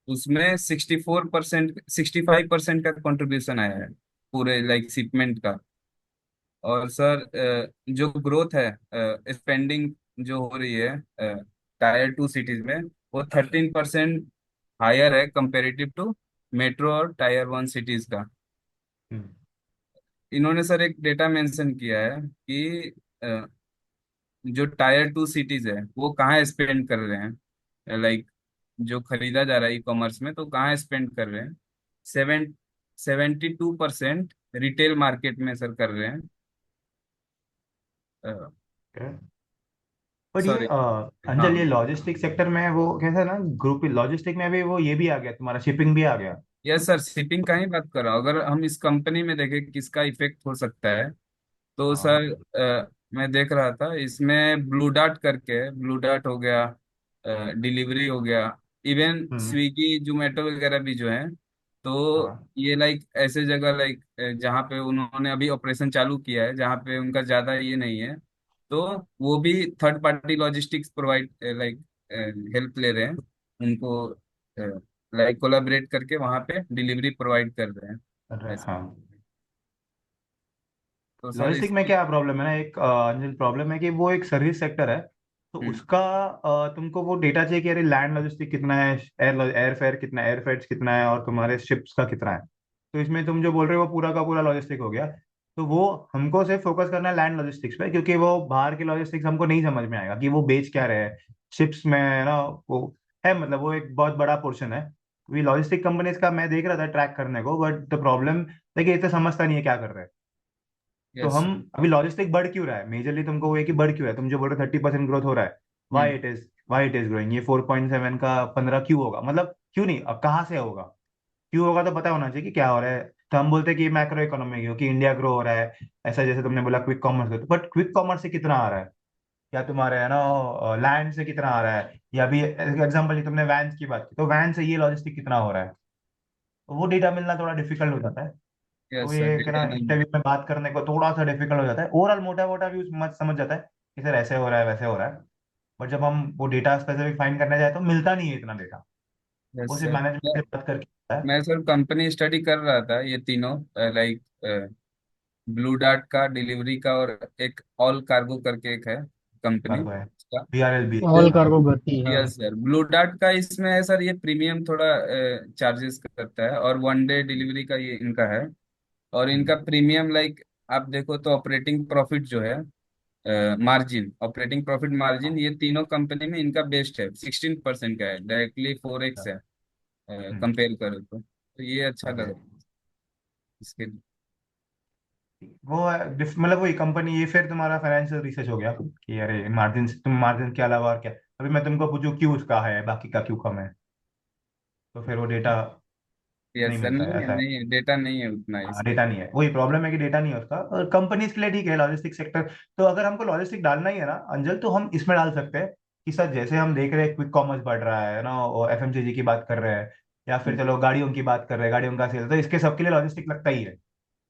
उसमें 65% का कंट्रीब्यूशन आया है पूरे लाइक शिपमेंट का। और सर जो ग्रोथ है, स्पेंडिंग जो हो रही है टायर 2 सिटीज में, वो 13% हायर है कंपेरेटिव टू मेट्रो और टायर 1 सिटीज का। हम्म। इन्होंने सर एक डेटा मेंशन किया है कि जो टायर 2 सिटीज है वो कहाँ स्पेंड कर रहे हैं, लाइक जो खरीदा जा रहा है ई कॉमर्स में, तो कहाँ स्पेंड कर रहे हैं। 72% रिटेल मार्केट में सर कर रहे हैं। बट ये सॉरी। हाँ। अंजल, ये लॉजिस्टिक सेक्टर में वो कैसा है ना, ग्रुप लॉजिस्टिक में भी वो ये भी आ गया, तुम्हारा शिपिंग भी आ गया। यस सर, शिपिंग का ही बात कर रहा हूँ। अगर हम इस कंपनी में देखें किसका इफेक्ट हो सकता है, तो हाँ। सर मैं देख रहा था इसमें ब्लू डार्ट करके, ब्लू डार्ट हो गया, डिलीवरी हो गया, इवन हम्म स्विगी जोमेटो वगैरह भी जो है, तो हाँ ये लाइक ऐसे जगह लाइक जहाँ पे उन्होंने अभी ऑपरेशन चालू किया है, जहाँ पे उनका ज्यादा ये नहीं है, तो वो भी third party logistics provide like help ले रहे हैं उनको, लाइक कोलाबरेट करके वहाँ पे डिलीवरी प्रोवाइड कर रहे हैं अरे ऐसे। हाँ। तो सर लॉजिस्टिक में इसकी। क्या प्रॉब्लम है ना, एक अंजल प्रॉब्लम है कि वो एक सर्विस सेक्टर है। तो हम्म। उसका तुमको वो डेटा चाहिए कि अरे लैंड लॉजिस्टिक कितना है, एयर फेयर कितना है, एयर फेयर कितना है, और तुम्हारे शिप्स का कितना है। तो इसमें तुम जो बोल रहे हो वो पूरा का पूरा लॉजिस्टिक हो गया। तो वो हमको सिर्फ फोकस करना है लैंड लॉजिस्टिक्स पे, क्योंकि वो बाहर के लॉजिस्टिक्स हमको नहीं समझ में आएगा कि वो बेच क्या रहे हैं शिप्स में, है ना। वो है मतलब वो एक बहुत बड़ा पोर्शन है। अभी लॉजिस्टिक कंपनीज का मैं देख रहा था ट्रैक करने को, बट द प्रॉब्लम देखिए इतना समझता नहीं है क्या कर रहे हैं। तो यस। हम अभी लॉजिस्टिक बढ़ क्यों रहा है मेजरली, तुमको वो है कि बढ़ क्यों रहा है, तुम जो बोल रहे हो 30% ग्रोथ हो रहा है। हम्म। वाई इट इज ग्रोइंग, ये 4.7 का 15 क्यों होगा, मतलब क्यों नहीं, अब कहाँ से होगा। क्यों होगा तो पता होना चाहिए कि क्या हो रहा है। तो हम बोलते हैं कि मैक्रो इकोनॉमी हो, कि इंडिया ग्रो हो रहा है, ऐसा जैसे तुमने बोला quick commerce, but quick commerce से कितना आ रहा है, या तुम्हारे है ना लैंड से कितना आ रहा है, या अभी एग्जाम्पल तुमने वैन की बात की, तो वैन से ये लॉजिस्टिक कितना हो रहा है। तो वो डेटा मिलना थोड़ा डिफिकल्ट हो जाता है। तो यस सर, ये क्या ना डेटा नहीं। इंटरव्यू में बात करने को थोड़ा सा डिफिकल्ट हो जाता है, ओवरऑल मोटा मोटा व्यू मत समझ जाता है कि सर ऐसे हो रहा है वैसे हो रहा है। बट जब हम वो डेटा स्पेसिफिक फाइंड करने जाए तो मिलता नहीं है इतना डेटा। वो यस सिर्फ सर। मैनेजमेंट से बात करके होता है। मैं सर कंपनी स्टडी कर रहा था, ये तीनों लाइक ब्लू डार्ट का, डिलीवरी का, और एक ऑल कार्गो करके एक है कंपनी कार्गो है, का। BRLB है, ऑल हाँ। कार्गो गति है। यस सर, ब्लू डार्ट का इसमें है सर, ये प्रीमियम थोड़ा चार्जेस करता है, और वन डे डिलीवरी का ये इनका है। और इनका प्रीमियम लाइक आप देखो तो ऑपरेटिंग प्रॉफिट जो है, मार्जिन, ऑपरेटिंग प्रॉफिट मार्जिन, ये तीनों कंपनी में इनका बेस्ट है, 16% का है, डायरेक्टली 4x है हम्म, कंपेयर करो तो ये अच्छा लग ओके। रहा है इसके लिए। वो है मतलब वही कंपनी, ये फिर तुम्हारा फाइनेंशियल रिसर्च हो गया कि अरे मार्जिन, तुम मार्जिन के अलावा और क्या। अभी मैं तुमको पूछूं क्यों उसका है बाकी का क्यों कम है, तो फिर वो डेटा नहीं यस सर, मिलता है, नहीं है, ऐसा है। नहीं है, डेटा नहीं है उतना हाँ इसका। डेटा नहीं है, वही प्रॉब्लम है कि डेटा नहीं है उसका, और कंपनीज के लिए ठीक है लॉजिस्टिक सेक्टर। तो अगर हमको लॉजिस्टिक डालना ही है ना अंजल, तो हम इसमें डाल सकते हैं कि सर जैसे हम देख रहे हैं क्विक कॉमर्स बढ़ रहा है ना, और FMCG की बात कर रहे हैं, या फिर चलो गाड़ियों की बात कर रहे हैं, गाड़ियों का सेल, तो इसके सबके लिए लॉजिस्टिक लगता ही है।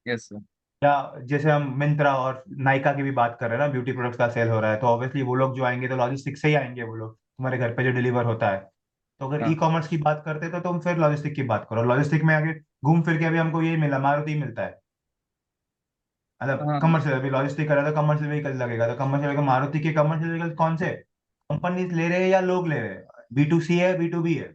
Yes sir. या जैसे हम मिंत्रा और नायका की भी बात कर रहे हैं ना, ब्यूटी प्रोडक्ट्स का सेल हो रहा है, तो ऑब्वियसली वो लोग जो आएंगे तो लॉजिस्टिक से ही आएंगे, वो लोग तुम्हारे घर पे जो डिलीवर होता है। तो अगर ई हाँ कॉमर्स की बात करते हैं तो तुम फिर लॉजिस्टिक की बात करो, लॉजिस्टिक में आगे घूम फिर के अभी हमको यही मिला, मारुति मिलता है। मतलब हाँ। कमर्शियल, अभी लॉजिस्टिक कर रहा था, कमर्शियल व्हीकल लगेगा, तो कमर्शियल व्हीकल मारुति के कमर्शियल व्हीकल कौन से कंपनीज ले रहे हैं या लोग ले रहे हैं, B2C है B2B है।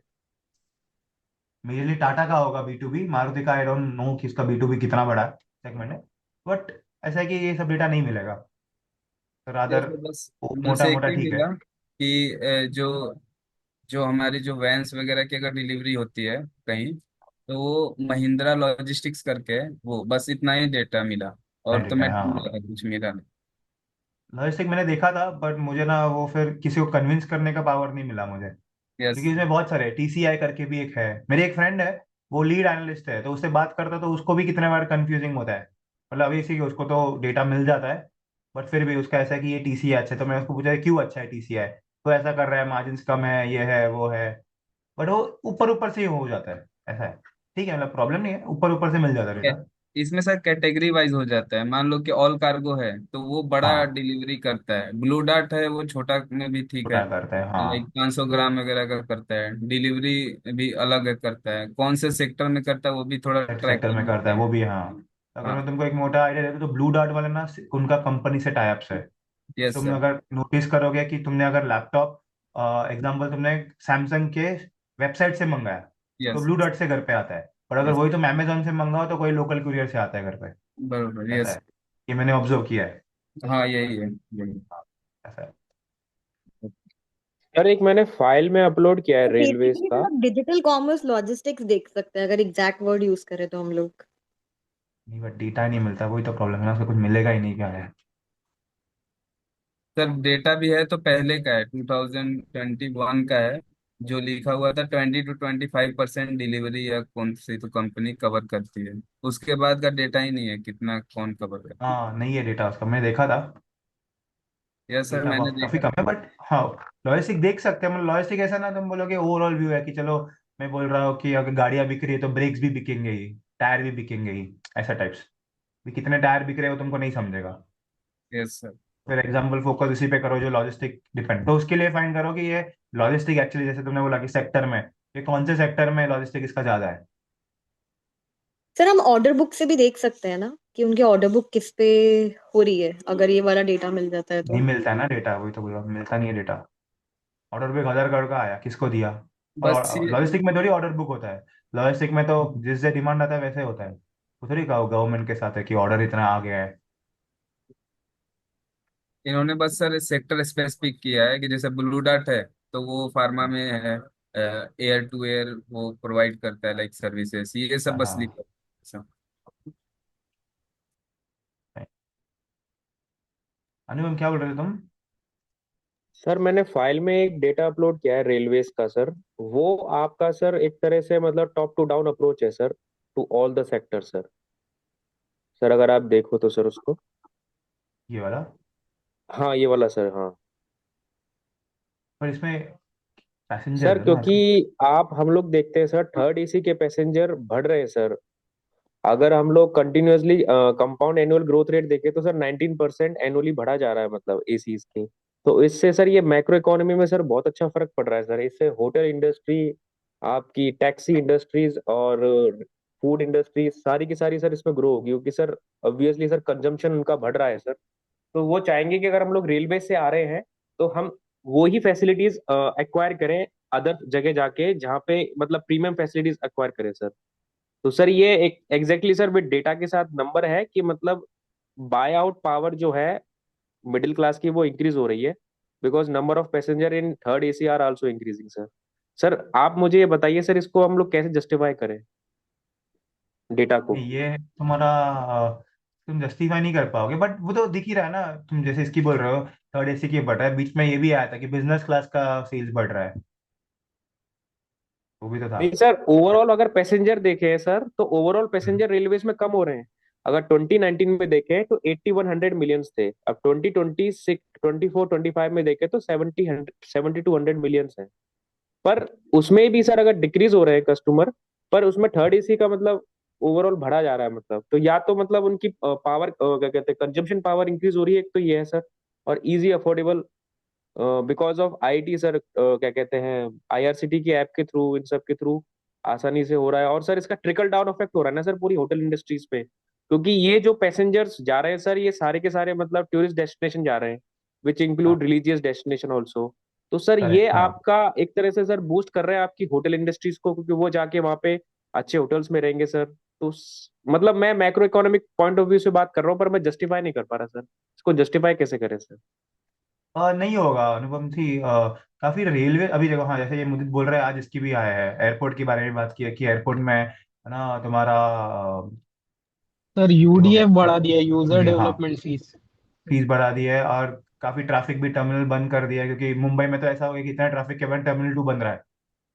मेजरली टाटा का होगा B2B, मारुति का आई डोंट नो कि इसका B2B कितना बड़ा सेगमेंट है। बट ऐसा है कि ये सब डेटा नहीं मिलेगा, तो रादर जैसे बस बस मोटा एक मोटा ही ठीक है। मिला कि जो जो हमारी जो वैन्स वगैरह की अगर डिलीवरी होती है कहीं, तो वो महिंद्रा लॉजिस्टिक्स करके है, वो बस इतना ही डेटा मिला, नहीं और तो डेटा है, मैं हाँ ढूंढ हाँ। रहा था, कुछ मिला नहीं। लॉजिस्टिक मैंने देखा था, बट मुझे ना वो फिर किसी को कन्विंस करने का पावर नहीं मिला मुझे, यस। क्योंकि इसमें बहुत सारे TCI करके भी एक है, मेरी एक फ्रेंड है, वो लीड एनालिस्ट है, तो उससे बात करता तो उसको भी कितने बार कंफ्यूजिंग होता है। मतलब अभी इसी उसको तो डेटा मिल जाता है, बट फिर भी उसका ऐसा है कि ये TCI अच्छा है, तो मैं उसको पूछा क्यों अच्छा है TCI, तो ऐसा कर रहा है, मार्जिन कम है, ये है वो है। बट वो ऊपर ऊपर से ही हो जाता है, ऐसा है। ठीक है, मतलब प्रॉब्लम नहीं है, ऊपर ऊपर से मिल जाता है डेटा। इसमें सर कैटेगरी वाइज हो जाता है, मान लो कि ऑल कार्गो है तो वो बड़ा हाँ डिलीवरी करता है, ब्लू डार्ट है वो छोटा में भी ठीक है, छोटा करता है, लाइक हाँ। 500 ग्राम वगैरह का करता है, डिलीवरी भी अलग है करता है, कौन से सेक्टर में करता है वो भी थोड़ा ट्रैक सेक्टर में करना करता है पड़ेगा। वो भी, हाँ। अगर हाँ। मैं तुमको एक मोटा आइडिया देता तो ब्लू डार्ट वाले ना उनका कंपनी से टाई अप्स है। यस तुम सर। अगर नोटिस करोगे कि तुमने अगर लैपटॉप एग्जांपल तुमने सैमसंग के वेबसाइट से मंगाया, तो यस। ब्लू डॉट से घर पे आता है। और अगर यस। वही तुम अमेजोन से मंगाओ तो कोई लोकल कुरियर से आता है घर पे। बरोबर। ऐसा यस। है, ये मैंने ऑब्जर्व किया है। हाँ यही है, यही। हाँ, ऐसा है। यार एक मैंने फाइल में अपलोड किया है तो रेलवेज बेसिकली का। मतलब डिजिटल कॉमर्स लॉजिस्टिक्स देख सकते हैं अगर एग्जैक्ट वर्ड यूज करें तो हम लोग। नहीं बट डेटा नहीं मिलता, वही तो प्रॉब्लम है ना, उसका कुछ मिलेगा ही नहीं, क्या है। सर डेटा भी है तो पहले का है, 2021 का है, जो लिखा हुआ था 20 to 25% डिलीवरी या कौन सी तो कंपनी कवर करती है, उसके बाद का डेटा ही नहीं है कितना कौन कवर करती है। हाँ नहीं है डेटा उसका, मैंने देखा था। यस सर, डेटा मैंने काफी देखा कम है, था। बट हाँ लॉजिस्टिक देख सकते हैं, मतलब लॉजिस्टिक ऐसा ना तुम बोलोगे ओवरऑल व्यू है कि चलो मैं बोल रहा हूँ कि अगर गाड़ियां बिक रही है तो ब्रेक्स भी बिकेंगे ही, टायर भी बिकेंगे ही, ऐसा टाइप्स। भी कितने टायर बिक रहे हो तुमको नहीं समझेगा। Yes sir. फिर एग्जाम्पल फोकस उसी पे करो जो लॉजिस्टिक डिपेंड, तो उसके लिए फाइंड करो कि ये लॉजिस्टिक एक्चुअली, जैसे तुमने बोला कि सेक्टर में, ये कौन से सेक्टर में लॉजिस्टिक इसका ज्यादा है। सर हम ऑर्डर बुक से भी देख सकते हैं ना कि उनकी ऑर्डर बुक किस पे हो रही है, अगर ये वाला डेटा मिल जाता है नहीं तो। मिलता है ना डेटा, वही तो बोला, मिलता नहीं है डेटा। ऑर्डर बुक 1000 करोड़ का आया, किसको दिया। बस और लॉजिस्टिक में थोड़ी ऑर्डर बुक होता है। लॉजिस्टिक में तो जिससे डिमांड आता है वैसे होता है, वो थोड़ी कहो गवर्नमेंट के साथ है कि ऑर्डर इतना आ गया है। इन्होंने बस सर सेक्टर स्पेसिफिक किया है कि जैसे ब्लू डार्ट है तो वो फार्मा में है, एयर टू एयर वो प्रोवाइड करता है लाइक सर्विसेज, ये सब बस हाँ। लिखा है। अनुपम क्या बोल रहे थे तुम। सर मैंने फाइल में एक डेटा अपलोड किया है रेलवेज का सर। वो आपका सर एक तरह से मतलब टॉप टू डाउन अप्रोच है sir, to all the sector sir. Sir अगर आप देखो तो सर उसको। ये वाला। हाँ ये वाला सर, हाँ। पर इसमें पैसेंजर सर है ना क्योंकि आजकल। आप हम लोग देखते हैं सर थर्ड एसी के पैसेंजर बढ़ रहे हैं सर। अगर हम लोग continuously compound annual growth rate देखें तो सर 19% एनुअली बढ़ा जा रहा है मतलब एसीज की। तो इससे सर ये मैक्रो इकोनॉमी में सर बहुत अच्छा फर्क पड़ रहा है सर। इससे होटल इंडस्ट्री, आपकी टैक्सी इंडस्ट्रीज और फूड इंडस्ट्रीज सारी की सारी सर इसमें ग्रो होगी, क्योंकि सर ऑब्वियसली सर कंजम्पशन उनका बढ़ रहा है सर। तो वो चाहेंगे कि अगर हम लोग रेलवे से आ रहे हैं तो हम वो ही फैसिलिटीज एक्वायर करें अदर जगह जाके, जहाँ पे मतलब प्रीमियम फैसिलिटीज एक्वायर करें सर। तो सर ये एक एग्जैक्टली सर विद डेटा के साथ नंबर है कि मतलब बाय आउट पावर जो है मिडिल क्लास की वो इंक्रीज हो रही है, because number of passenger in third AC are also increasing sir. Sir आप मुझे ये बताइए सर, इसको हम लोग कैसे जस्टिफाई करें डेटा को। नहीं, ये तुम्हारा तुम जस्टिफाई नहीं कर पाओगे, बट वो तो दिख ही रहा है ना। तुम जैसे इसकी बोल रहे हो थर्ड एसी की बढ़ रहा है, बीच में ये भी आया था कि बिजनेस क्लास का सेल्स बढ़ रहा है, वो भी तो था। नहीं सर, ओवरऑल अगर पैसेंजर देखें सर तो ओवरऑल हम्म। पैसेंजर रेलवेज में कम हो रहे हैं। अगर 2019 में देखें तो 8100 मिलियंस थे, अब 2026 24 25 में देखें तो 7200 मिलियंस है। पर उसमें भी सर अगर डिक्रीज हो रहे हैं कस्टमर, पर उसमें थर्ड एसी का मतलब ओवरऑल बढ़ा जा रहा है मतलब। तो या तो मतलब उनकी पावर क्या कहते हैं कंजम्पशन पावर इंक्रीज हो रही है, एक तो ये है सर। और easy affordable because of IT sir, क्या कहते हैं आईआरसीटी की ऐप के थ्रू, इन सब के थ्रू आसानी से हो रहा है। और सर इसका ट्रिकल डाउन इफेक्ट हो रहा है ना सर पूरी होटल इंडस्ट्रीज पे, क्योंकि ये जो पैसेंजर्स जा रहे हैं सर ये सारे के सारे मतलब टूरिस्ट डेस्टिनेशन जा रहे हैं, विच हाँ। Include religious destination also. तो सर ये करेक्ट, हाँ। आपका एक तरह से सर बूस्ट कर रहे हैं आपकी होटल इंडस्ट्रीज को, क्योंकि वो जाके वहां पे अच्छे होटल्स में रहेंगे सर। तो मतलब मैं macro economic point of view से बात कर रहा हूँ, पर मैं जस्टिफाई नहीं कर पा रहा सर। इसको जस्टिफाई कैसे करें सर। नहीं होगा अनुपम थी, काफी रेलवे अभी देखो, हाँ जैसे ये मुझे बोल रहे हैं आज इसकी भी आया है, एयरपोर्ट के बारे में बात की है कि एयरपोर्ट में है ना तुम्हारा सर ये हो गया, यूडीएफ बढ़ा दिया, यूजर ये हाँ, डेवलपमेंट फीस। फीस बढ़ा दी है, और काफी ट्रैफिक भी टर्मिनल बंद कर दिया है, क्योंकि मुंबई में तो ऐसा हो गया कि इतना ट्रैफिक के बाद टर्मिनल 2 बन रहा है।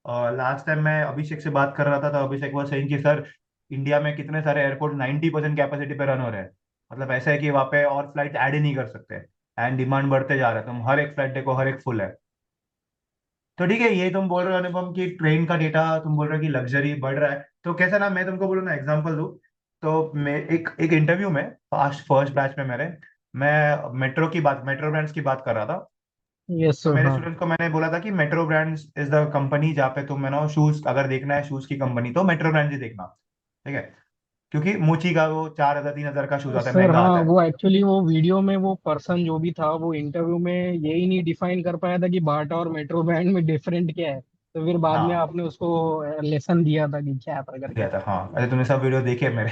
और लास्ट टाइम मैं अभिषेक से बात कर रहा था तो अभिषेक was saying कि सर इंडिया में कितने सारे एयरपोर्ट 90% कैपेसिटी पे रन हो रहे हैं। मतलब ऐसा है कि वहाँ पे और फ्लाइट ऐड ही नहीं कर सकते, एंड डिमांड बढ़ते जा रहा है, तुम हर एक फ्लाइट देखो हर एक फुल है। तो ठीक है, ये तुम बोल रहे हो अनुपम कि ट्रेन का डेटा, तुम बोल रहे हो कि लग्जरी बढ़ रहा है, तो कैसा ना, मैं तुमको बोलूँ ना एग्जांपल दूँ। तो मैं एक एक इंटरव्यू में फर्स्ट फर्स्ट बैच में मेरे, मैं मेट्रो ब्रांड्स की बात कर रहा था। यस तो सर, मेरे हाँ। स्टूडेंट्स को मैंने बोला था कि metro brands is the company जहाँ पे तुम ना शूज अगर देखना है, शूज की कंपनी तो मेट्रो ब्रांड्स ही देखना। ठीक है, क्योंकि मोची का वो 4000 3000 का शूज आता है, सर महंगा हाँ, आता है। वो एक्चुअली वो वीडियो में वो पर्सन जो भी था वो इंटरव्यू में यही नहीं डिफाइन कर पाया था कि बाटा और मेट्रो ब्रांड में डिफरेंट क्या है। तो फिर बाद में हाँ, आपने उसको लेसन दिया था कि क्या था करके। दिया था, हाँ। अरे तुमने सब वीडियो देखे मेरे।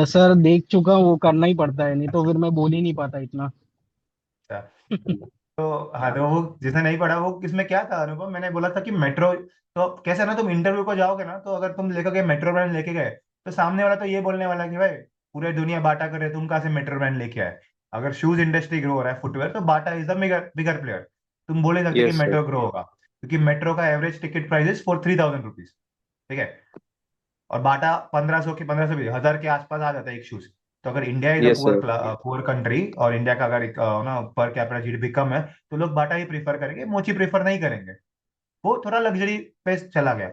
सर देख चुका हूँ, वो करना ही पड़ता है, नहीं तो फिर मैं बोल ही नहीं पाता इतना। अच्छा। तो हाँ, तो वो जिसने नहीं पढ़ा वो इसमें क्या था अनुपम, मैंने बोला था कि मेट्रो, तो कैसे ना तुम इंटरव्यू को जाओगे ना, तो अगर तुम लेकर गए मेट्रो ब्रांड लेके गए, तो सामने वाला तो ये बोलने वाला कि भाई पूरे दुनिया बाटा कर रहे तुम कहाँ से मेट्रो ब्रांड लेके आए। अगर शूज इंडस्ट्री ग्रो हो रहा है, फुटवेयर, तो Bata is the bigger bigger player. तुम बोल नहीं सकते कि यस सर। मेट्रो ग्रो होगा, क्योंकि मेट्रो का average ticket price is for 3000 rupees. ठीक है, और बाटा 1500 के 1500 भी 1000 के आसपास आ जाता है एक शूज। तो अगर India is a yes poor sir. Poor country, और इंडिया का अगर ना पर कैपिटा जीडीपी कम है, तो लोग बाटा ही प्रीफर करेंगे, मोची प्रीफर नहीं करेंगे। वो थोड़ा लग्जरी पे चला गया।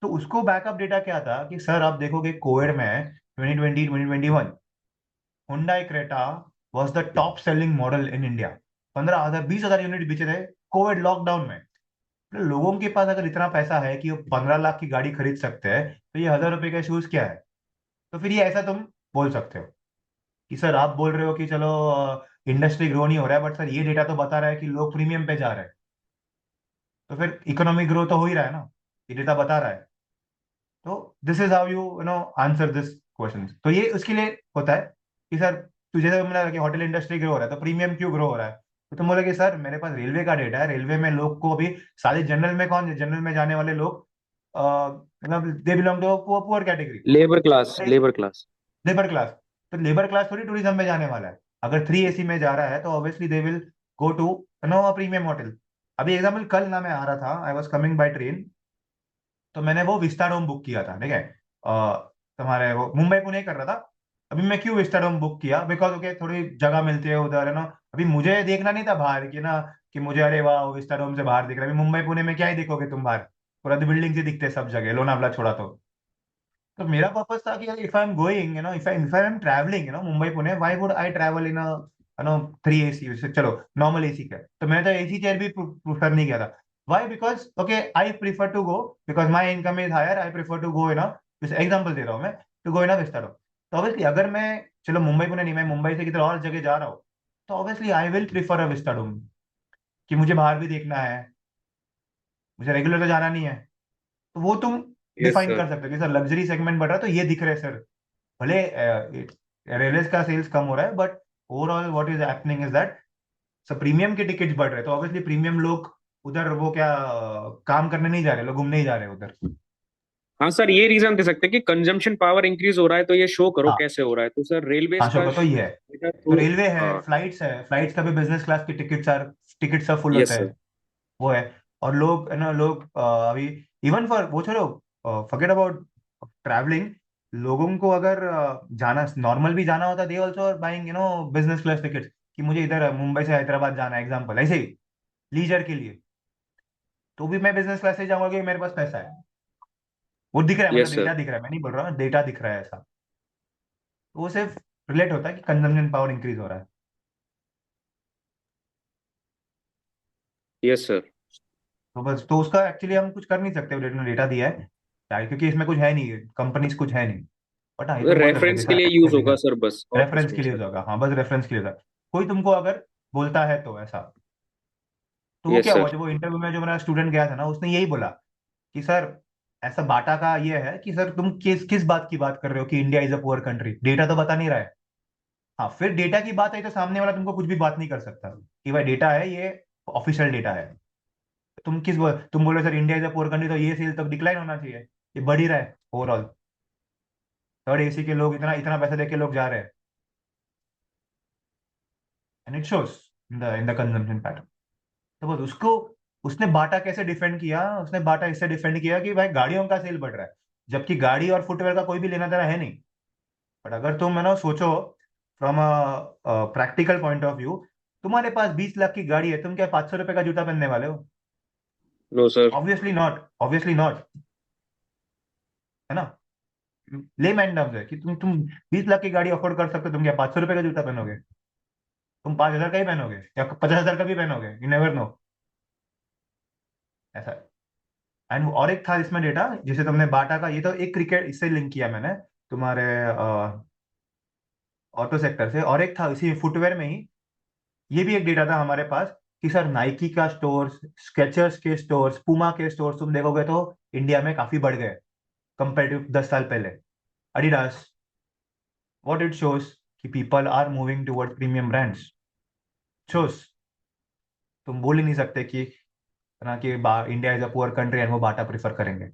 तो उसको बैकअप डेटा क्या था कि सर आप देखोगे कोविड में 2020 2021 Hyundai Creta was the top selling model in India. 15,000 20,000 unit बेचे थे कोविड लॉकडाउन में। तो लोगों के पास अगर इतना पैसा है कि वो 15 लाख की गाड़ी खरीद सकते हैं, तो ये 1,000 रुपए का शूज क्या है? तो फिर ये ऐसा तुम बोल सकते हो कि सर आप बोल रहे हो कि चलो इंडस्ट्री ग्रो नहीं हो रहा है, बट सर ये डेटा तो बता रहा है कि लोग प्रीमियम पे जा रहे हैं। तो फिर इकोनॉमिक ग्रो तो हो ही रहा है ना, ये डेटा बता रहा है। तो this is how you know answer this question. तो ये उसके लिए होता है कि सर तुझे तो मिला कि होटल इंडस्ट्री ग्रो हो रहा है तो प्रीमियम क्यों ग्रो हो रहा है? तो तुम बोले कि सर मेरे पास रेलवे का डेटा है, रेलवे में लोग को अभी सारे जनरल में कौन जनरल में जाने वाले लोग मतलब they belong to poor category, labour class, labour class. Labour class. तो लेबर क्लास थोड़ी टूरिज्म में जाने वाला है। अगर 3 AC में जा रहा है तो obviously they will go to no premium hotel. अभी एग्जाम्पल कल ना मैं आ रहा था, I was coming by train, तो मैंने वो विस्टाडोम बुक किया था, ठीक है। तुम्हारे वो मुंबई पुणे कर रहा था। अभी मैं क्यों विस्टाडोम बुक किया? बिकॉज ओके थोड़ी जगह मिलती है उधर, है ना। अभी मुझे देखना नहीं था बाहर की ना, कि मुझे अरे वाह विस्टाडोम से बाहर दिख रहा है। अभी मुंबई पुणे में क्या ही देखोगे तुम बाहर, पूरा तो बिल्डिंग से दिखते हैं सब जगह, लोनावला छोड़ा तो मेरा पर्पस था कि if I am going if I am travelling Mumbai Pune, why would I travel in no 3 AC? चलो नॉर्मल AC का, तो मैंने तो AC चेयर भी प्रेफर नहीं किया था। Why? Because okay I prefer to go, because my income is higher, I prefer to go जैसे एग्जाम्पल दे रहा हूँ मैं, टू गो विस्तारो। तो ऑब्वियसली अगर मैं, चलो मुंबई पुणे नहीं, मैं मुंबई से किधर और जगह जा रहा हूँ, तो obviously I will prefer a Vistadome, कि मुझे बाहर भी देखना है, मुझे रेगुलर तो जाना नहीं है। तो वो तुम यस डिफाइन सर। कर सकते हो कि सर लग्जरी सेगमेंट बढ़ रहा है तो ये दिख रहा है सर। भले रेलवे का सेल्स कम हो रहा है, but overall what is happening is that सब प्रीमियम के टिकट्स बढ़ रहे हैं। तो ऑब्वियसली प्रीमियम लोग उधर वो क्या काम करने नहीं जा रहे, लोग घूमने ही जा रहे हैं उधर। हाँ सर, ये रीजन दे सकते हैं कि कंजम्पशन पावर इंक्रीज हो रहा है, तो ये शो करो हाँ कैसे हो रहा है। तो सर रेलवेज हाँ का शोका तो ये है। डेटा तो थ्रू। रेलवे है, हाँ। फ्लाइट्स है, फ्लाइट्स का भी बिजनेस क्लास की टिकट्स सब फुल होते यस हैं, सर। वो है। और लोग है ना, लोग अभी इवन फॉर वो छोड़ो, फॉरगेट अबाउट ट्रैवलिंग। लोगों को अगर जाना नॉर्मल भी जाना होता है, they also buying business class ticket, कि मुझे इधर मुंबई से हैदराबाद जाना है एग्जाम्पल, ऐसे ही लीजर के लिए, तो भी मैं बिजनेस क्लास से जाऊंगा कि मेरे पास पैसा है। वो दिख रहा है, मतलब यस सर। डेटा दिख रहा है, मैं नहीं बोल रहा हूँ, डेटा दिख रहा है ऐसा। तो वो सिर्फ रिलेट होता है कि कंजम्पशन पावर इंक्रीज हो रहा है। Yes sir. तो बस, तो उसका एक्चुअली हम कुछ कर नहीं सकते, डेटा डेटा दिया है क्योंकि इसमें कुछ है नहीं, कंपनीज कुछ है नहीं। बट हाँ ये तुम बोल सकते हो कि रेफरेंस के सर लिए ऐसे यूज दिख रहा होगा है, सर, बस और कुछ रेफरेंस नहीं के लिए सर। होगा, हाँ बस रेफरेंस के लिए होगा। कोई तुमको अगर बोलता है तो ऐसा, तो वो यस क्या हुआ, सर। जब वो इंटरव्यू में जो मेरा स्टूडेंट गया था ना, उसने यही बोला कि सर ऐसा बाटा का ये है कि सर तुम किस किस बात की बात कर रहे हो कि India is a poor country, data तो बता नहीं रहा है। हाँ फिर डेटा की बात आई तो सामने वाला तुमको कुछ भी बात नहीं कर सकता कि भाई डेटा है ये, ऑफिशियल डेटा है। तुम बोल रहे हो sir India is a poor country, तो ये सेल तक डिक्लाइन होना चाहिए, ये बढ़ ही रहा है ओवरऑल। थर्ड AC के लोग इतना इतना पैसा देके लोग जा रहे हैं, and it shows in the consumption pattern. तो बस उसको, उसने बाटा कैसे डिफेंड किया? उसने बाटा इससे डिफेंड किया कि भाई गाड़ियों का सेल बढ़ रहा है, जबकि गाड़ी और फुटवेयर का कोई भी लेना देना है नहीं। बट अगर तुम है ना सोचो from a practical point of view, तुम्हारे पास 20 लाख की गाड़ी है, तुम क्या 500 रुपए का जूता पहनने वाले हो? No sir. Obviously not, obviously not, है ना। ले मैन टर्म्स है कि तुम 20 लाख की गाड़ी अफोर्ड कर सकते हो, तुम क्या 500 रुपए का जूता पहनोगे? तुम 5,000 का ही पहनोगे या 50,000 का भी पहनोगे, यू नेवर नो। ऐसा है। एंड और एक था इसमें डेटा, जिसे तुमने बाटा का, ये तो एक क्रिकेट इससे लिंक किया मैंने तुम्हारे ऑटो सेक्टर से, और एक था इसी फुटवेयर में ही, ये भी एक डेटा था हमारे पास कि सर नाइकी का स्टोर्स, स्केचर्स के स्टोर्स, पुमा के स्टोर्स तुम देखोगे तो इंडिया में काफी बढ़ गए कंपेयर टू 10 साल पहले। एडिडास, व्हाट इट शोज कि people are moving toward premium brands. Shows, तुम बोल ही नहीं सकते कि ना कि India is a poor country and वो बाटा प्रेफर करेंगे,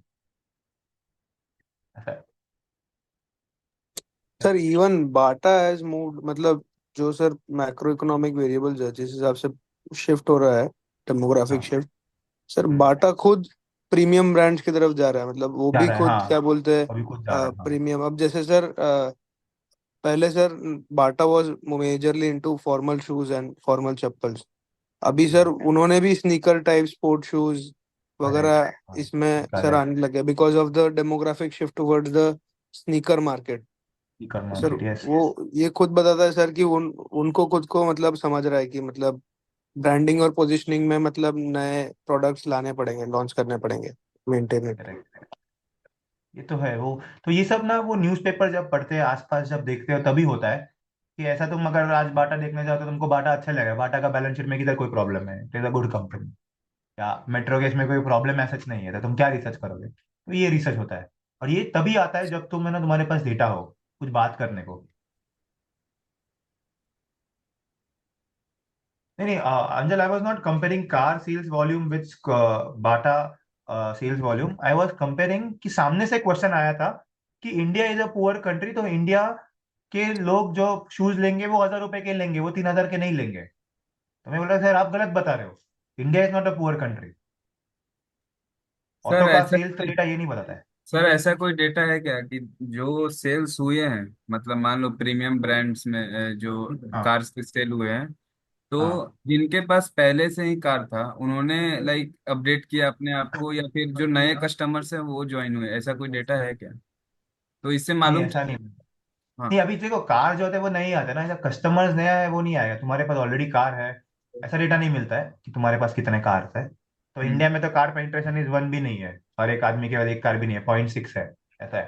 ऐसा है। Sir even Bata has moved, मतलब जो सर मैक्रो इकोनॉमिक वेरिएबल्स है जिस हिसाब से शिफ्ट हो रहा है, डेमोग्राफिक हाँ। शिफ्ट, सर हम्म, बाटा खुद प्रीमियम ब्रांड्स की तरफ जा रहा है। मतलब वो जा भी रहे हैं खुद हाँ, क्या बोलते हैं, अभी कुछ जा रहे हैं हाँ। प्रीमियम। अब जैसे सर पहले sir Bata was majorly into formal shoes and formal chappals. अभी सर हम्म, उन्होंने भी स्नीकर टाइप स्पोर्ट शूज वगैरह हाँ, इसमें सर करेक्ट। आने लगे because of the demographic shift towards the sneaker market. Speaker sir market, yes. वो ये खुद बताता है सर कि उनको खुद को मतलब समझ रहा है कि मतलब ब्रांडिंग और पोजीशनिंग में मतलब नए प्रोडक्ट्स लाने पड़ेंगे, लॉन्च करने पड़ेंगे, मेंटेन इट। करेक्ट। ये तो है वो। तो ये सब ना वो न्यूज़पेपर जब पढ़ते हैं, आसपास जब देखते हो, तभी होता है कि ऐसा। तुम अगर आज बाटा देखने जाओ तो तुमको बाटा अच्छा लगेगा, बाटा का बैलेंस शीट में किधर कोई प्रॉब्लम है, it is a good company. या मेट्रो केस में कोई प्रॉब्लम है सच नहीं है, तो तुम क्या रिसर्च करोगे? तो ये रिसर्च होता है। और ये तभी आता है जब तुम है ना, तुम्हारे पास डेटा हो कुछ बात करने को। नहीं नहीं, Anjal, I was not comparing car sales volume with Bata sales volume. I was comparing कि सामने से क्वेश्चन आया था कि India is a poor country, तो इंडिया के लोग जो शूज लेंगे वो 1,000 रुपए के लेंगे, वो 3,000 के नहीं लेंगे। तो मैं बोल रहा सर आप गलत बता रहे हो, India is not a poor country. Sir auto का ऐसा सेल्स का डेटा ये नहीं बताता है। सर ऐसा कोई डेटा है क्या कि जो सेल्स हुए हैं, मतलब मान लो प्रीमियम ब्रांड्स में जो हाँ कार्स के सेल हुए हैं, तो हाँ। जिनके पास पहले से ही कार था उन्होंने लाइक अपडेट किया अपने आप को, या फिर जो नए कस्टमर्स हैं वो ज्वाइन हुए, ऐसा कोई डेटा है क्या? तो इससे नहीं मालूम ऐसा चल। नहीं। हाँ। नहीं अभी देखो, कार जो होते हैं वो नहीं आते ना, जब कस्टमर्स नया है वो नहीं आएगा, तुम्हारे पास ऑलरेडी कार है। ऐसा डेटा नहीं मिलता है कि तुम्हारे पास कितने कार है। तो हम्म। इंडिया में तो कार पेनिट्रेशन इज 1 भी नहीं है, और एक आदमी के पास एक कार भी नहीं है, 0.6 है। ऐसा है।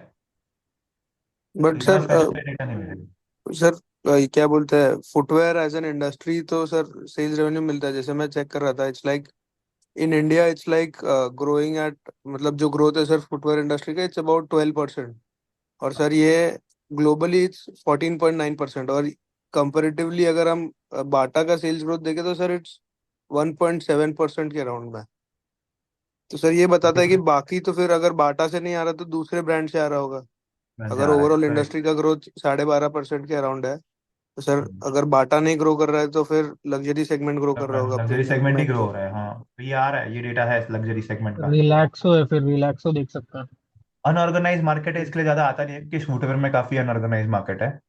तो बट इतना सर स्पेसिफिक डेटा नहीं मिलेगा। सर ये क्या बोलते हैं, फुटवेयर एज एन इंडस्ट्री तो सर सेल्स रेवेन्यू मिलता है, जैसे मैं चेक कर रहा था, it's like in India it's like growing at, मतलब जो ग्रोथ है सर फुटवेयर इंडस्ट्री का इट्स अबाउट 12%। और सर ये ग्लोबली इट्स 14.9%। और कंपेरेटिवली अगर हम बाटा का सेल्स ग्रोथ देखें तो सर इट्स 1.7% के अराउंड में। तो सर ये बताता है कि बाकी तो फिर अगर बाटा से नहीं आ रहा तो दूसरे ब्रांड से आ रहा होगा। बस अगर जा रहा है, ओवरऑल करेक्ट। इंडस्ट्री का ग्रोथ 12.5% के अराउंड है, तो सर अगर बाटा नहीं ग्रो कर रहा है तो फिर लग्जरी सेगमेंट ग्रो कर रहा होगा, लग्जरी प्रीमियम सेगमेंट ही में ग्रो तो। हो रहा है, हाँ। तो ये आ रहा है, ये डेटा है लग्जरी सेगमेंट का। रिलैक्सो है, फिर रिलैक्सो देख सकते हैं। अनऑर्गेनाइज मार्केट है, इसके लिए ज्यादा आता नहीं है, कि फुटवेयर में काफी अनऑर्गेनाइज मार्केट है।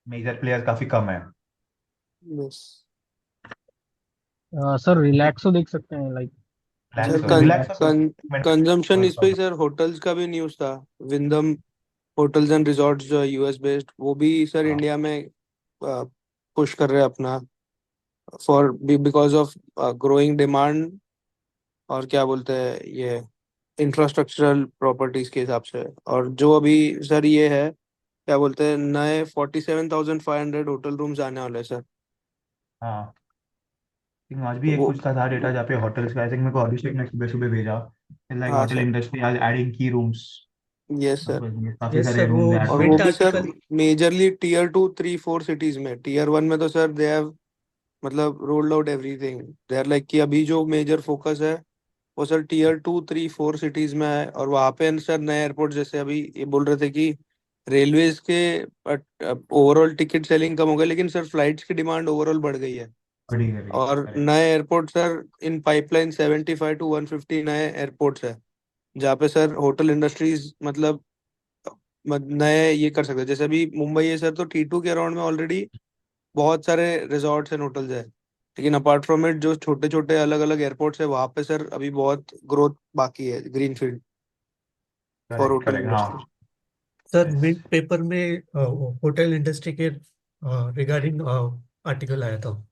मेजर प्लेयर्स काफी कम है। यस सर रिलैक्सो देख सकते हैं, like sir. Relaxo, Relaxo. Consumption इस पे ही सर, होटल्स का भी न्यूज़ था। विंदम होटल्स एंड रिजॉर्ट्स जो यूएस बेस्ड, वो भी सर हाँ इंडिया में पुश कर रहे हैं अपना, for because of growing demand, और क्या बोलते हैं ये, इंफ्रास्ट्रक्चरल प्रॉपर्टीज के हिसाब से। और जो अभी सर ये है, क्या बोलते हैं, नए 47,500 होटल रूम्स आने वाले हैं सर। हाँ। लेकिन आज भी तो एक वो कुछ था डेटा जहाँ पे होटल्स का, आई थिंक मेरे को अभिषेक ने सुबह सुबह भेजा, लाइक हाँ होटल सर। इंडस्ट्री आज एडिंग की रूम्स। Yes sir. काफी यस सारे सर, वो रूम ऐड और कर वो मिंट रहे भी sir article. Majorly tier 2, 3, 4 cities में। टीयर 1 में तो सर दे हैव मतलब rolled out everything. They are like कि अभी जो मेजर फोकस है वो सर टीयर 2, 3, 4 सिटीज में है। और वहाँ पे सर नए एयरपोर्ट, जैसे अभी ये बोल रहे थे कि रेलवेज के ओवरऑल टिकट सेलिंग कम हो गई, लेकिन सर फ्लाइट्स की डिमांड ओवरऑल बढ़ गई है। बड़ी है भी, और करेक्ट। नए airport sir in pipeline 75 to 150 नए एयरपोर्ट्स है, जहाँ पे सर होटल इंडस्ट्रीज मतलब नए ये कर सकते हैं। जैसे अभी मुंबई है सर, तो T2 के अराउंड में ऑलरेडी बहुत सारे रिजॉर्ट्स एंड होटल्स है। लेकिन अपार्ट फ्रॉम इट जो छोटे छोटे अलग अलग एयरपोर्ट्स है, वहाँ पे सर अभी बहुत ग्रोथ बाकी है, green field for correct hotel correct, industry. हाँ। Sir yes. मिंट पेपर में होटल इंडस्ट्री के रिगार्डिंग आर्टिकल आया था।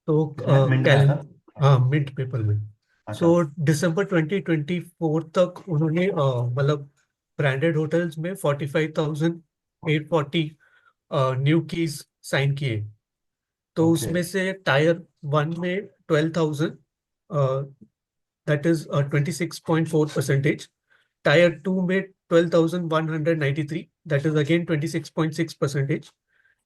तो किसमें, मिनट में आया कैलेंड था? हाँ, मिंट पेपर में। अच्छा। सो दिसंबर 2024 तक उन्होंने मतलब ब्रांडेड होटल्स में 45,840 न्यू कीज साइन किए। तो ओके। उसमें से टायर 1 में 12,000, दैट इज 26.4%। टायर 2 में 12,193, that is again 26.6%।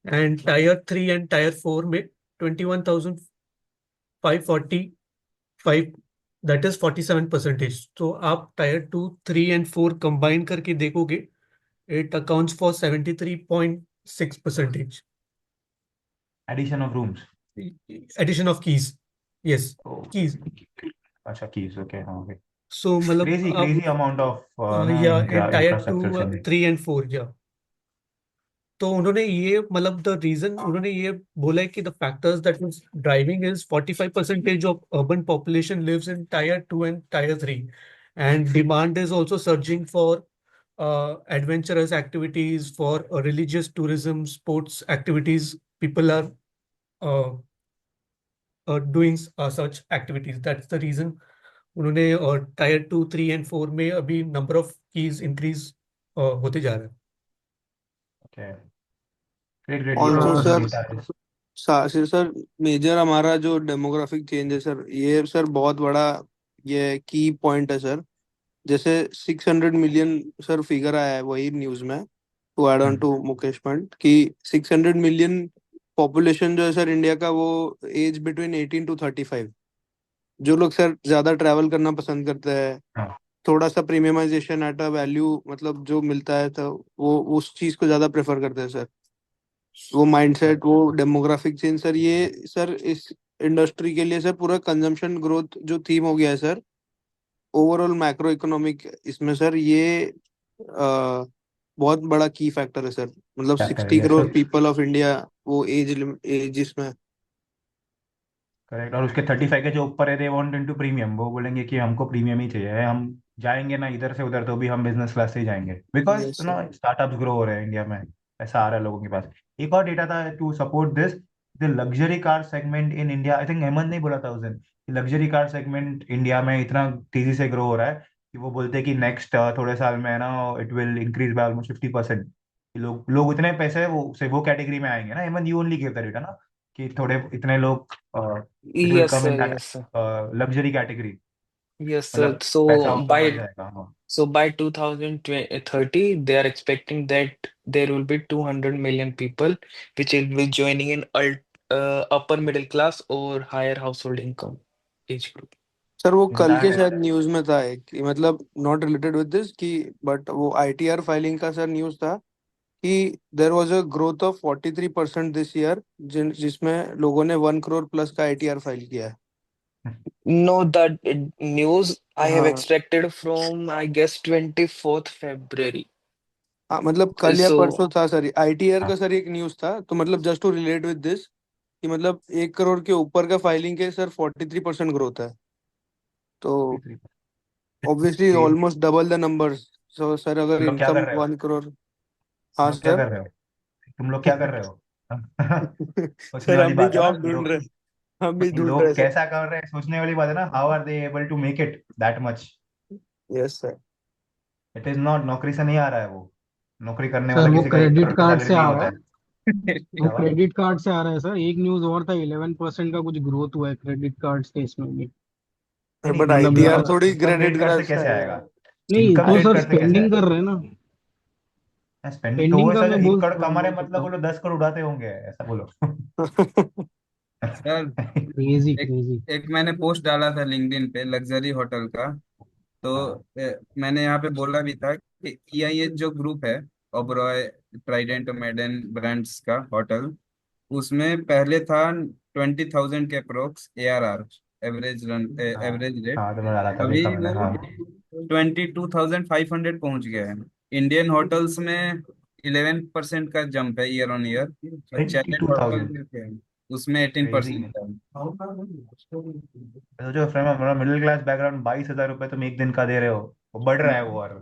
And tier 3 and tyre 4 में 21,545, दैट इज 47%। तो आप टायर 2, 3 एंड 4 कंबाइन करके देखोगे, it accounts for 73.6%। Addition of rooms. Addition of keys, yes, keys. अच्छा, कीज, ओके, हाँ ओके। सो मतलब क्रेजी आप क्रेजी अमाउंट ऑफ ना या इन इनका टायर टू इंफ्रास्ट्रक्चर से। 3 एंड 4, या तो उन्होंने ये मतलब द रीजन उन्होंने ये बोला है कि the factors that is driving is 45% of urban population lives in tier 2 and tier 3 and demand is also surging for adventurous activities, for religious tourism, sports activities. People are uh, doing such activities. That's the reason उन्होंने tyre 2 3 and 4 में अभी number of keys increase होते जा रहा है. Okay. Great, great. ये also तो sir data है. सर मेजर हमारा जो डेमोग्राफिक चेंज है सर, ये सर बहुत बड़ा ये की पॉइंट है सर. जैसे 600 मिलियन सर फिगर आया है वही न्यूज में, to add on hmm. To Mukesh point, कि 600 मिलियन पॉपुलेशन जो है सर इंडिया का, वो एज बिटवीन 18 to 35. जो लोग सर ज्यादा ट्रैवल करना पसंद करते हैं, हाँ. थोड़ा सा प्रीमियमाइजेशन एट अ वैल्यू मतलब जो मिलता है, तो वो उस चीज को ज्यादा प्रेफर करते हैं सर. वो माइंडसेट, वो डेमोग्राफिक चेंज सर, ये सर इस इंडस्ट्री के लिए सर पूरा कंजम्पशन ग्रोथ जो थीम हो गया है सर, ओवरऑल मैक्रो इकोनॉमिक, इसमें सर ये बहुत बड़ा की फैक्टर है सर. मतलब फैक्टर 60 है crore sir. People of India, वो एज इसमें. करेक्ट. और उसके 35 के जो ऊपर है, दे वांट इनटू प्रीमियम. वो बोलेंगे कि हमको प्रीमियम ही चाहिए. हम जाएंगे ना इधर से उधर तो भी हम बिजनेस क्लास से ही जाएंगे, because yes you sir. No startups grow हो रहे हैं इंडिया में. ऐसा आ रहा है लोगों के पास. एक और डेटा था to support this. The luxury car segment in India, I think Hemant ने बोला था उस दिन, लग्जरी कार सेगमेंट इंडिया में इतना तेजी से ग्रो हो रहा है कि वो बोलते हैं कि नेक्स्ट थोड़े साल में है ना, it will increase by almost 50%. लोग लोग इतने पैसे वो से वो कैटेगरी में आएंगे ना. Hemant, you only give the data ना, कि थोड़े इतने लोग it will Yes, come in sir. That Yes, sir. Luxury category. Yes, sir. मतलब पैसा उनका बढ़ By जाएगा. हाँ. so by 2030, they are expecting that there will be 200 million people which will be joining in upper middle class or higher household income age group. Sir वो इन कल के that. शायद न्यूज में था एक, कि मतलब नॉट रिलेटेड विद दिस, कि बट वो आईटीआर फाइलिंग का सर न्यूज था कि there was a growth of 43% this year, जिसमें लोगों ने 1 करोड़ प्लस का आईटीआर फाइल किया है. No, that news I have हाँ. extracted from, I guess, 24th February. हाँ मतलब कल या So, परसों था सर आईटीआर का सर एक न्यूज था, तो मतलब just to relate with this, कि मतलब 1 करोड़ के ऊपर का फाइलिंग के सर 43% ग्रोथ है. तो obviously almost double the numbers. So sir तुम अगर लोग क्या इनकम कर रहे हो? 1 करोड़. तुम हाँ लोग क्या सर. कर रहे हो? तुम लोग क्या कर रहे हो? सोचने सर वाली हम भी बात है ना जॉब कि ढूंढ लोग, रहे हैं. हम भी नहीं, ढूंढ रहे लोग हैं सर. कैसा कर रहे हैं सोचने वाली बात है ना. How are they able to make it that much? Yes sir. It is not, नौकरी से नहीं आ रहा है वो. नौकरी करने सर वाला वो किसी का 1 करोड़ क्रेडिट का कार्ड सैलरी से नहीं आ होता रहा है. है. वो क्या बात? क्रेडिट कार्ड से आ रहा है सर. एक न्यूज और था, 11% का कुछ ग्रोथ हुआ है क्रेडिट कार्ड के इसमें भी. नहीं नहीं, बट मतलब आईटीआर थोड़ी इनकम क्रेडिट क्रेडिट कार्ड से कार्ड से कैसे आएगा. आएगा? नहीं इनकम तो क्रेडिट सर कार्ड से कैसे स्पेंडिंग आएगा? कर रहे हैं ना. स्पेंडिंग तो वो स्पेंडिंग का ऐसा मैं 1 करोड़ कमा रहे बोल हैं, मतलब सकता वो हूँ. लोग 10 करोड़ उड़ाते होंगे, ऐसा बोलो. सर क्रेजी एक क्रेजी. एक मैंने पोस्ट डाला था लिंक्डइन पे लग्जरी होटल का. तो हाँ. मैंने यहाँ पे बोला भी था कि ये जो ग्रुप है, ओबरॉय, ट्राइडेंट, मेडन ब्रांड्स का होटल, उसमें पहले था 20,000 के अप्रोक्स ARR, हाँ. Average rate. हाँ, तो मैं डाला था, देखा अभी मैंने. वो हाँ. 22,500 पहुंच गया है. इंडियन होटल्स में 11% का जंप है ईयर ऑन ईयर. और twenty challenge to hotel thousand जो है उसमें क्रेजी. 18% है. सोचो फ्रॉम मिडिल क्लास बैकग्राउंड, 22,000 रुपये तुम एक दिन का दे रहे हो. वो बढ़ रहा है वो, और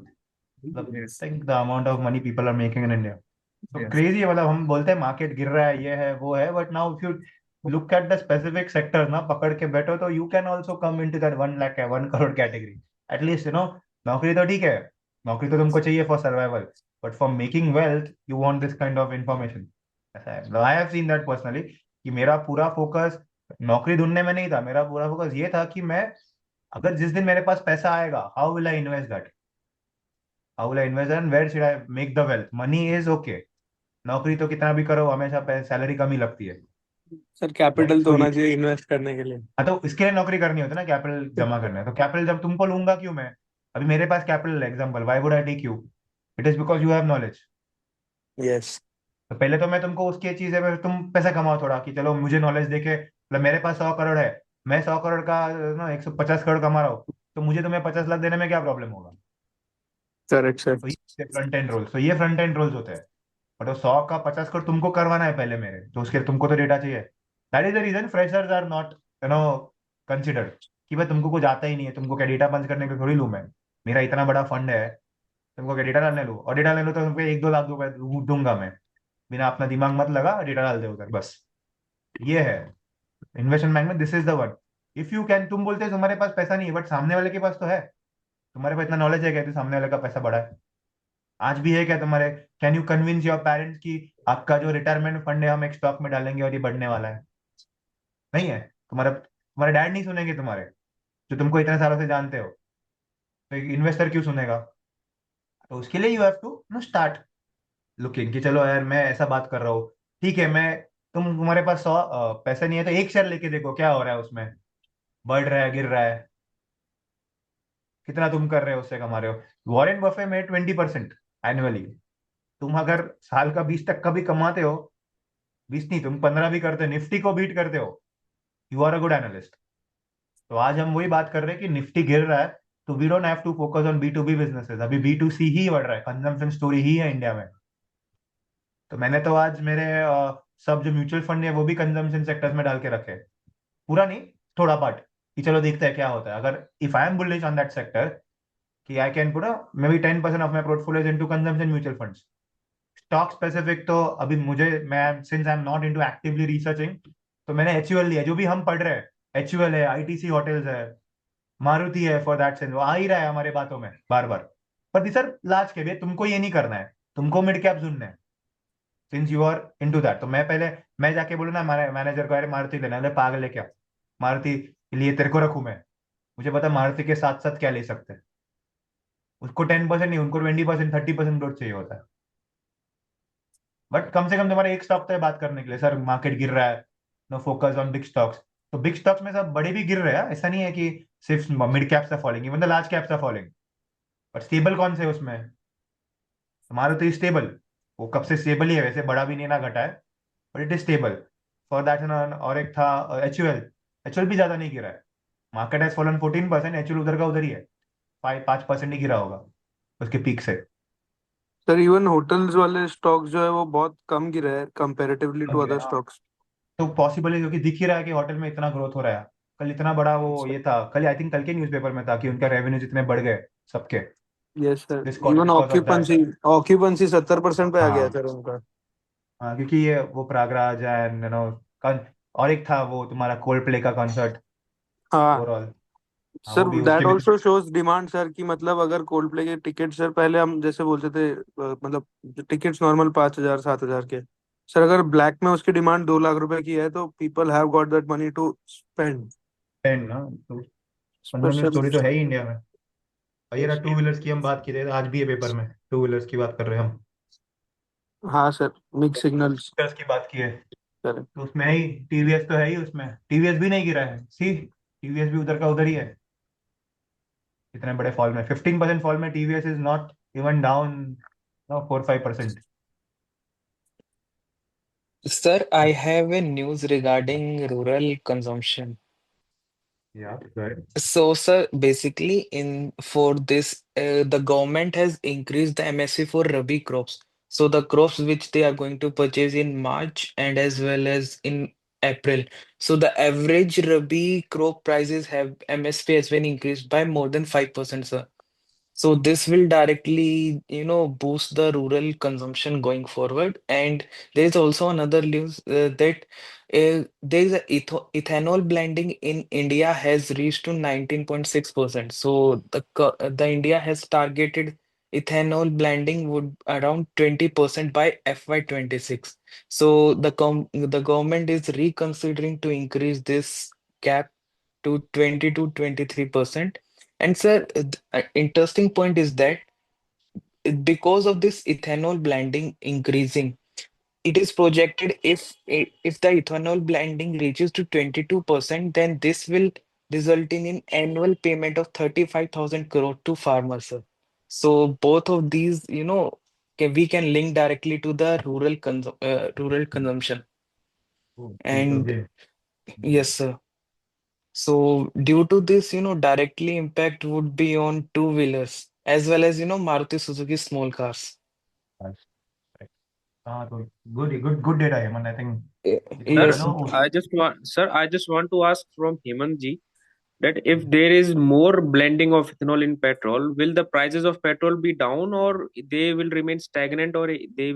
मतलब Yes. Think the amount of money people are making in India. तो Yes. क्रेजी है. मतलब हम बोलते हैं मार्केट गिर रहा है, ये है वो है, but now if you look at the specific sectors ना, पकड़ के बैठो, तो you can also come in to that 1 lakh 1 crore category. At least नौकरी तो ठीक है. नौकरी तो तुमको चाहिए for survival, but for making wealth you want this kind of information. ऐसा है. I have seen that personally, कि मेरा पूरा फोकस नौकरी ढूंढने में नहीं था. मेरा पूरा फोकस ये था कि मैं, अगर जिस दिन मेरे पास पैसा आएगा, how will I invest that, how will I invest and where should I make the wealth. Money is okay. नौकरी तो कितना भी करो, हमेशा सैलरी कम ही लगती है. Sir right. कैपिटल तो सो होना चाहिए इन्वेस्ट करने के लिए. हाँ, तो इसके लिए नौकरी करनी होती है ना, कैपिटल जमा करना है. तो कैपिटल जब तुमको लूंगा क्यों मैं? अभी मेरे पास कैपिटल है, example, why would I take you? It is because you have knowledge. Yes. तो पहले तो मैं तुमको उसकी चीज है, तुम पैसा कमाओ थोड़ा, कि चलो मुझे नॉलेज देके, मतलब मेरे पास 100 करोड़ है, मैं 100 करोड़ का ना 150 करोड़ कमा रहा हूँ, तो मुझे तुम्हें 50 लाख देने में क्या प्रॉब्लम होगा? Correct sir. तो ये फ्रंट एंड रोल्स, तो ये फ्रंट एंड रोल्स होते हैं. बट वो 100 का 50 करोड़ तुमको करवाना है पहले मेरे, तो उसके लिए तुमको तो डेटा चाहिए। That is the reason freshers are not considered, कि भाई तुमको कुछ आता ही नहीं है, तुमको क्या डेटा पंच करने के थोड़ी लूँ मैं, मेरा इतना बड़ा फंड है, तुमको क्या डेटा डालने लूँ, और डेटा डालने लूँ तो तुमको 1-2 लाख रुपए दूंगा मैं, बिना अपना दिमाग मत लगा, डेटा डाल दे उधर बस। ये है इन्वेस्टमेंट बैंक में, this is the one. If you can, तुम बोलते हो तुम्हारे पास पैसा नहीं है, बट सामने वाले के पास तो है, तुम्हारे पास इतना नॉलेज है क्या कि सामने वाले का पैसा बढ़ा है? आज भी है क्या तुम्हारे? Can you convince your parents कि आपका जो रिटायरमेंट फंड है हम एक स्टॉक में डालेंगे और ये बढ़ने वाला है? नहीं है। तुम्हारा तुम्हारे डैड नहीं सुनेंगे तुम्हारे, जो तुमको इतने सालों से जानते हो, तो एक इन्वेस्टर क्यों सुनेगा? तो उसके लिए you have to no start looking कि चलो यार मैं ऐसा बात कर रहा हूँ, ठीक है, मैं, तुम्हारे पास 100 पैसे नहीं है तो एक शेयर लेके देखो क्या हो रहा है उसमें, बढ़ रहा है गिर रहा है, कितना तुम कर रहे हो उससे कमा रहे हो? वॉरेन बफे में 20% एनुअली, तुम अगर साल का 20 तक का भी कमाते हो, 20 नहीं तुम 15 भी करते हो, निफ्टी को बीट करते हो, you are a good analyst. तो आज हम वही बात कर रहे हैं कि निफ्टी गिर रहा है, तो we don't have to focus on B2B businesses, अभी B2C ही बढ़ रहा है, कंजम्पशन स्टोरी ही है इंडिया में। तो मैंने तो आज मेरे सब जो म्यूचुअल फंड है वो भी कंजम्पशन सेक्टर्स में डाल के रखे हैं। पूरा नहीं, थोड़ा पार्ट, कि चलो देखते हैं क्या होता है, अगर if I am bullish on that sector, कि I can put maybe 10% of my portfolios into consumption mutual funds. Stock specific तो अभी मुझे, मैं since I am not into actively researching, तो मैंने HUL लिया, जो भी हम पढ़ रहे हैं, HUL है, ITC होटल्स है, मारुति है, फॉर दैट सेंस वो आ ही रहा है हमारे बातों में बार बार। पर दिस आर लार्ज कैप, ये तुमको ये नहीं करना है, तुमको मिड कैप सुनना है, since you are into that. तो मैं पहले, मैं जाके बोलूँ ना मैनेजर को, अरे मारुति लेना, अरे पागल है क्या, मारुति के लिए तेरे को रखूं मैं? मुझे पता मारुति के साथ साथ क्या ले सकते हैं, उसको 10% नहीं, उनको 20% 30% ग्रोथ चाहिए होता है। बट कम से कम तुम्हारा एक स्टॉक तो है बात करने के लिए, सर मार्केट गिर रहा है, no focus on big stocks. तो बिग स्टॉक्स में सब बड़े भी गिर रहे हैं, ऐसा नहीं है कि सिर्फ mid caps are falling, even the large caps are falling. But stable कौन से है उसमें? हमारा तो स्टेबल, वो कब से स्टेबल ही है, वैसे बड़ा भी नहीं ना घटा है, but it is stable for that. और एक था HUL, HUL भी ज्यादा नहीं गिरा है, मार्केट हैज फॉलन 14%, HUL उधर का उधर ही है, 5% ही गिरा होगा उसके पीक से। सर इवन होटल्स वाले स्टॉक्स जो है वो बहुत कम गिरे हैं कंपैरेटिवली कम टू गिरे, अदर हाँ। स्टॉक्स। तो पॉसिबल है क्योंकि दिख ही रहा है कि होटल में इतना ग्रोथ हो रहा है। कल इतना बड़ा वो ये था, कल आई थिंक कल के न्यूज़पेपर में था कि उनका रेवेन्यूज इतने बढ़ गए सबके, yes sir, this quarter even because of that. Occupancy occupancy 70% पे आ गया हाँ सर उनका। हाँ, क्योंकि ये वो प्रयागराज एंड और एक था वो तुम्हारा कोल्ड प्ले का कॉन्सर्ट हाँ ओवरऑल। हाँ सर, वो भी, उसके दैट भी ऑल्सो शोज डिमांड सर, कि मतलब अगर कोल्ड प्ले के टिकट सर पहले हम जैसे बोलते थे मतलब टिकट्स नॉर्मल 5,000 7,000 के, सर अगर ब्लैक में उसकी डिमांड 2 लाख रुपए की है तो people have got that money to spend. Trend ना, तो कंजम्पशन सर स्टोरी तो है ही इंडिया में। और ये रहा टू व्हीलर्स की हम बात की थी, आज भी है पेपर में, टू व्हीलर्स की बात कर रहे हैं हम, हाँ सर, मिक्स सिग्नल्स। स्कूटर्स की बात की है, सर तो उसमें है ही TVS, तो है ही उसमें, TVS भी नहीं गिरा है, सी TVS भी उधर का उधर ही है, इतने बड़े फॉल में, 15% फॉल में TVS is not even down, no 4-5%। Sir, I have a news regarding rural consumption. या right. So, sir, basically, in for this, the government has increased the MSP for Rabi crops. So the crops which they are going to purchase in March and as well as in April. So the average Rabi crop prices have MSP has been increased by more than 5%, sir. So this will directly, boost the rural consumption going forward. And there is also another news that there is a ethanol blending in India has reached to 19.6%. So the India has targeted ethanol blending would around 20% by FY26. So the government is reconsidering to increase this cap to 20 to 23%. And sir, interesting point is that because of this ethanol blending increasing, it is projected if the ethanol blending reaches to 22%, then this will result in an annual payment of 35,000 crore to farmers, sir. So both of these, we can link directly to the rural consumption. Capital And gain. yes, sir. So due to this, directly impact would be on two-wheelers as well as, Maruti Suzuki small cars. हाँ तो good good good data है मन, I think ये तो Sir, you Yes, no. I just want to ask from Hemant ji that if there is more blending of ethanol in petrol, will the prices of petrol be down, or they will remain stagnant, or they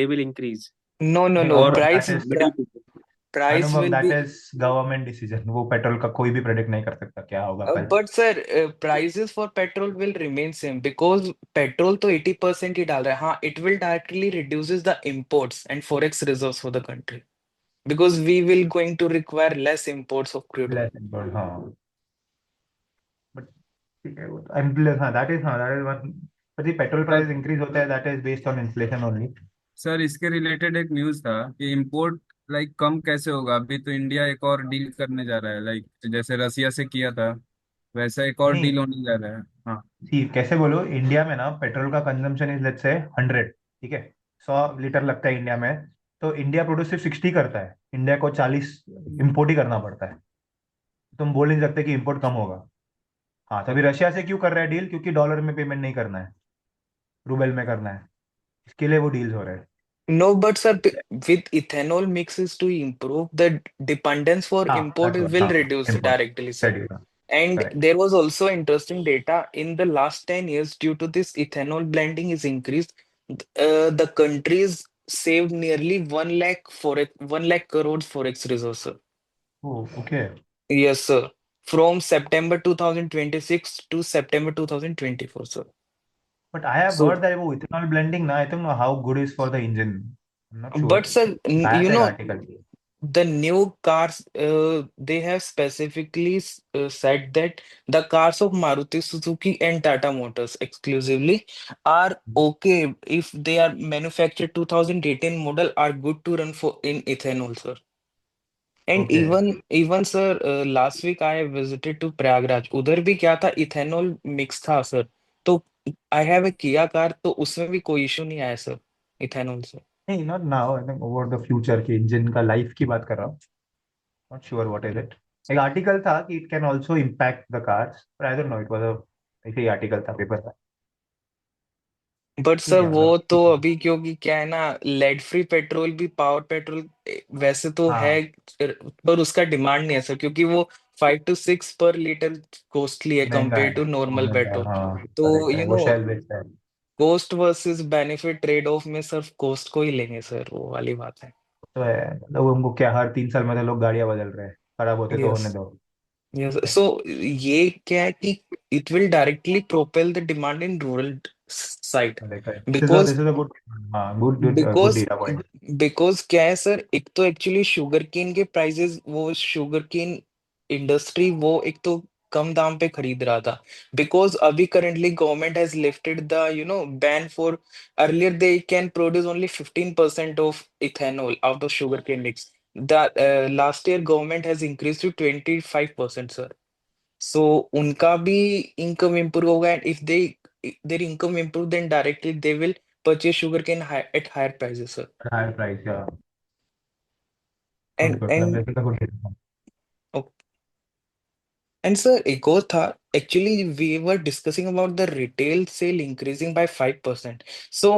will increase no, no, no. for अनुभव that Price, is, middle people? price अनुभव will that be. Is government decision, वो petrol का कोई भी predict नहीं कर सकता क्या होगा कल। But sir, prices for petrol will remain same because petrol तो 80% ही डाल रहा है. हाँ, it will directly reduces the imports and forex reserves for the country because we will going to require less imports of crude oil. Less import, हाँ। But ठीक है, वो तो इन्फ्लेशन, हाँ that is one. But petrol sir price increase होता है, that is based on inflation only. Sir इसके related एक न्यूज़ था कि इम्पोर्ट लाइक कम कैसे होगा। अभी तो इंडिया एक और डील करने जा रहा है, लाइक जैसे रसिया से किया था वैसा एक और नहीं, डील होने जा रहा है। हाँ। सी कैसे बोलो, इंडिया में ना पेट्रोल का कंजम्पशन इज लेट्स से 100, ठीक है, 100 लीटर लगता है इंडिया में। तो इंडिया प्रोड्यूस सिर्फ 60 करता है, इंडिया को 40 इम्पोर्ट ही करना पड़ता है। तुम बोल नहीं सकते कि इम्पोर्ट कम होगा। हाँ, तभी रशिया से क्यों कर रहा है डील, क्योंकि डॉलर में पेमेंट नहीं करना है, रूबल में करना है, इसके लिए वो डील्स हो रहे हैं। No, but sir, with ethanol mixes to improve, the dependence for हाँ import दैट्स व्हाट, will हाँ reduce import directly, sir. Ready, And correct. there was also interesting data in the last 10 years due to this ethanol blending is increased. The countries saved nearly 1 lakh forex, 1 lakh crores forex reserves, sir. Okay. Yes, sir. From September 2026 to September 2024, sir. But I have So, heard that वो ethanol blending ना, आई don't know how good is for the engine, I am not sure. but sir, आया you था एक know, article. the new cars they have specifically said that the cars of Maruti Suzuki and Tata Motors exclusively are okay if they are manufactured 2018 model are good to run for in ethanol, sir. And okay. even sir, last week I visited to Prayagraj. उधर भी क्या था, ethanol mix था sir. तो I have a Kia car, तो उसमें भी कोई इशू नहीं आया सर इथेनॉल से. नहीं, not now, I think over the future के इंजन का लाइफ की बात कर रहा हूँ। Not sure what is it. एक आर्टिकल था कि it can also impact the cars, पर I don't know, it was a ऐसे ही आर्टिकल था, पेपर था। बट ठीक सर है वो मतलब, तो अभी क्योंकि क्या है ना, लेड फ्री पेट्रोल भी पावर पेट्रोल वैसे तो है, हाँ पर उसका डिमांड नहीं है सर क्योंकि वो 5 to 6 पर लीटर कॉस्टली है महंगा कंपेयर है, टू नॉर्मल महंगा है, पेट्रोल. हाँ तो करेक्ट है, यू वो नो, शेल बेचता है। Cost versus benefit trade off में सिर्फ कॉस्ट को ही लेंगे सर, वो वाली बात है. तो है मतलब, उनको क्या हर 3 साल में तो लोग गाड़ियां बदल रहे हैं, खराब होते तो यस. होने दो। यस, सो ये क्या है कि it will directly propel the demand in rural side correct है, because this is a good, हाँ good good because data point. Because क्या है सर, एक तो एक्चुअली शुगर केन के प्राइजेस, वो शुगर केन इंडस्ट्री वो एक तो कम दाम पे खरीद रहा था बिकॉज अभी currently government has lifted the ban for, earlier they can produce only 15% of ethanol out of sugar cane mix. The last year government has increase to 25%, sir. So उनका भी इनकम इम्प्रूव होगा and if they their income improve then directly they will purchase sugarcane at higher prices, sir. Higher price या good And good, मतलब and this is a good data. oh, and sir, एक और था, actually we were discussing about the retail sale increasing by 5%. So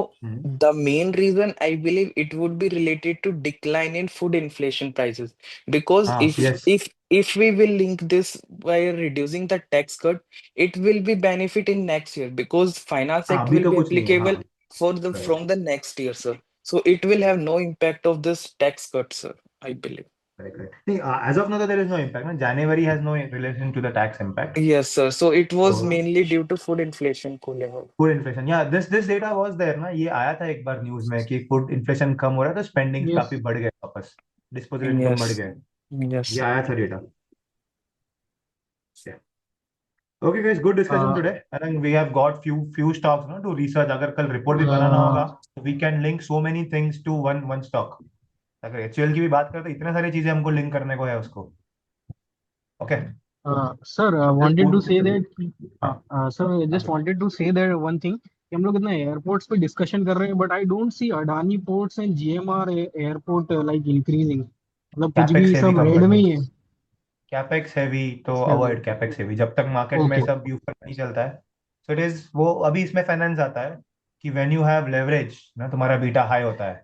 the main reason I believe it would be related to decline in food inflation prices because हाँ yes, if we will link this by reducing the tax cut, it will be benefit in next year because finance हाँ act अभी will तो be कुछ नहीं है, हाँ applicable for the correct from the next year, sir. So it will have no impact of this tax cut, sir, I believe. Correct correct. नहीं, as of now there is no impact ना, January has no relation to the tax impact. Yes, sir. So it was तो mainly due to food inflation को level. Food inflation, या this data was there ना, ये आया था एक बार news में कि फूड इन्फ्लेशन कम हो रहा है तो स्पेंडिंग काफी Yes. बढ़ गए वापस, डिस्पोजेबल इनकम बढ़ Yes. गए। Yes, ये sir. आया था data. Okay guys, good discussion Uh, today. I think we have got few stocks ना टू रिसर्च, अगर कल रिपोर्ट भी बनाना होगा uh, तो we can link so many things to one one stock. अगर एचयूएल की भी बात करें तो इतने सारी चीजें हमको लिंक करने को है उसको। Okay, sir, just wanted to say that हाँ sir, I हाँ just wanted to say that one thing कि हम लोग इतना एयरपोर्ट्स पे डिस्कशन कर रहे हैं but I don't see Adani ports and GMR airport like increasing, मतलब कुछ कैपेक्स भी हेवी सब रेड में कंपनी, ही है. कैपेक्स हैवी तो सब अवॉइड कैपेक्स हैवी जब तक मार्केट में ओके. सब यूफर नहीं चलता है। सो इट इज वो, अभी इसमें फाइनेंस आता है कि व्हेन यू हैव लेवरेज ना, तुम्हारा बीटा हाई होता है,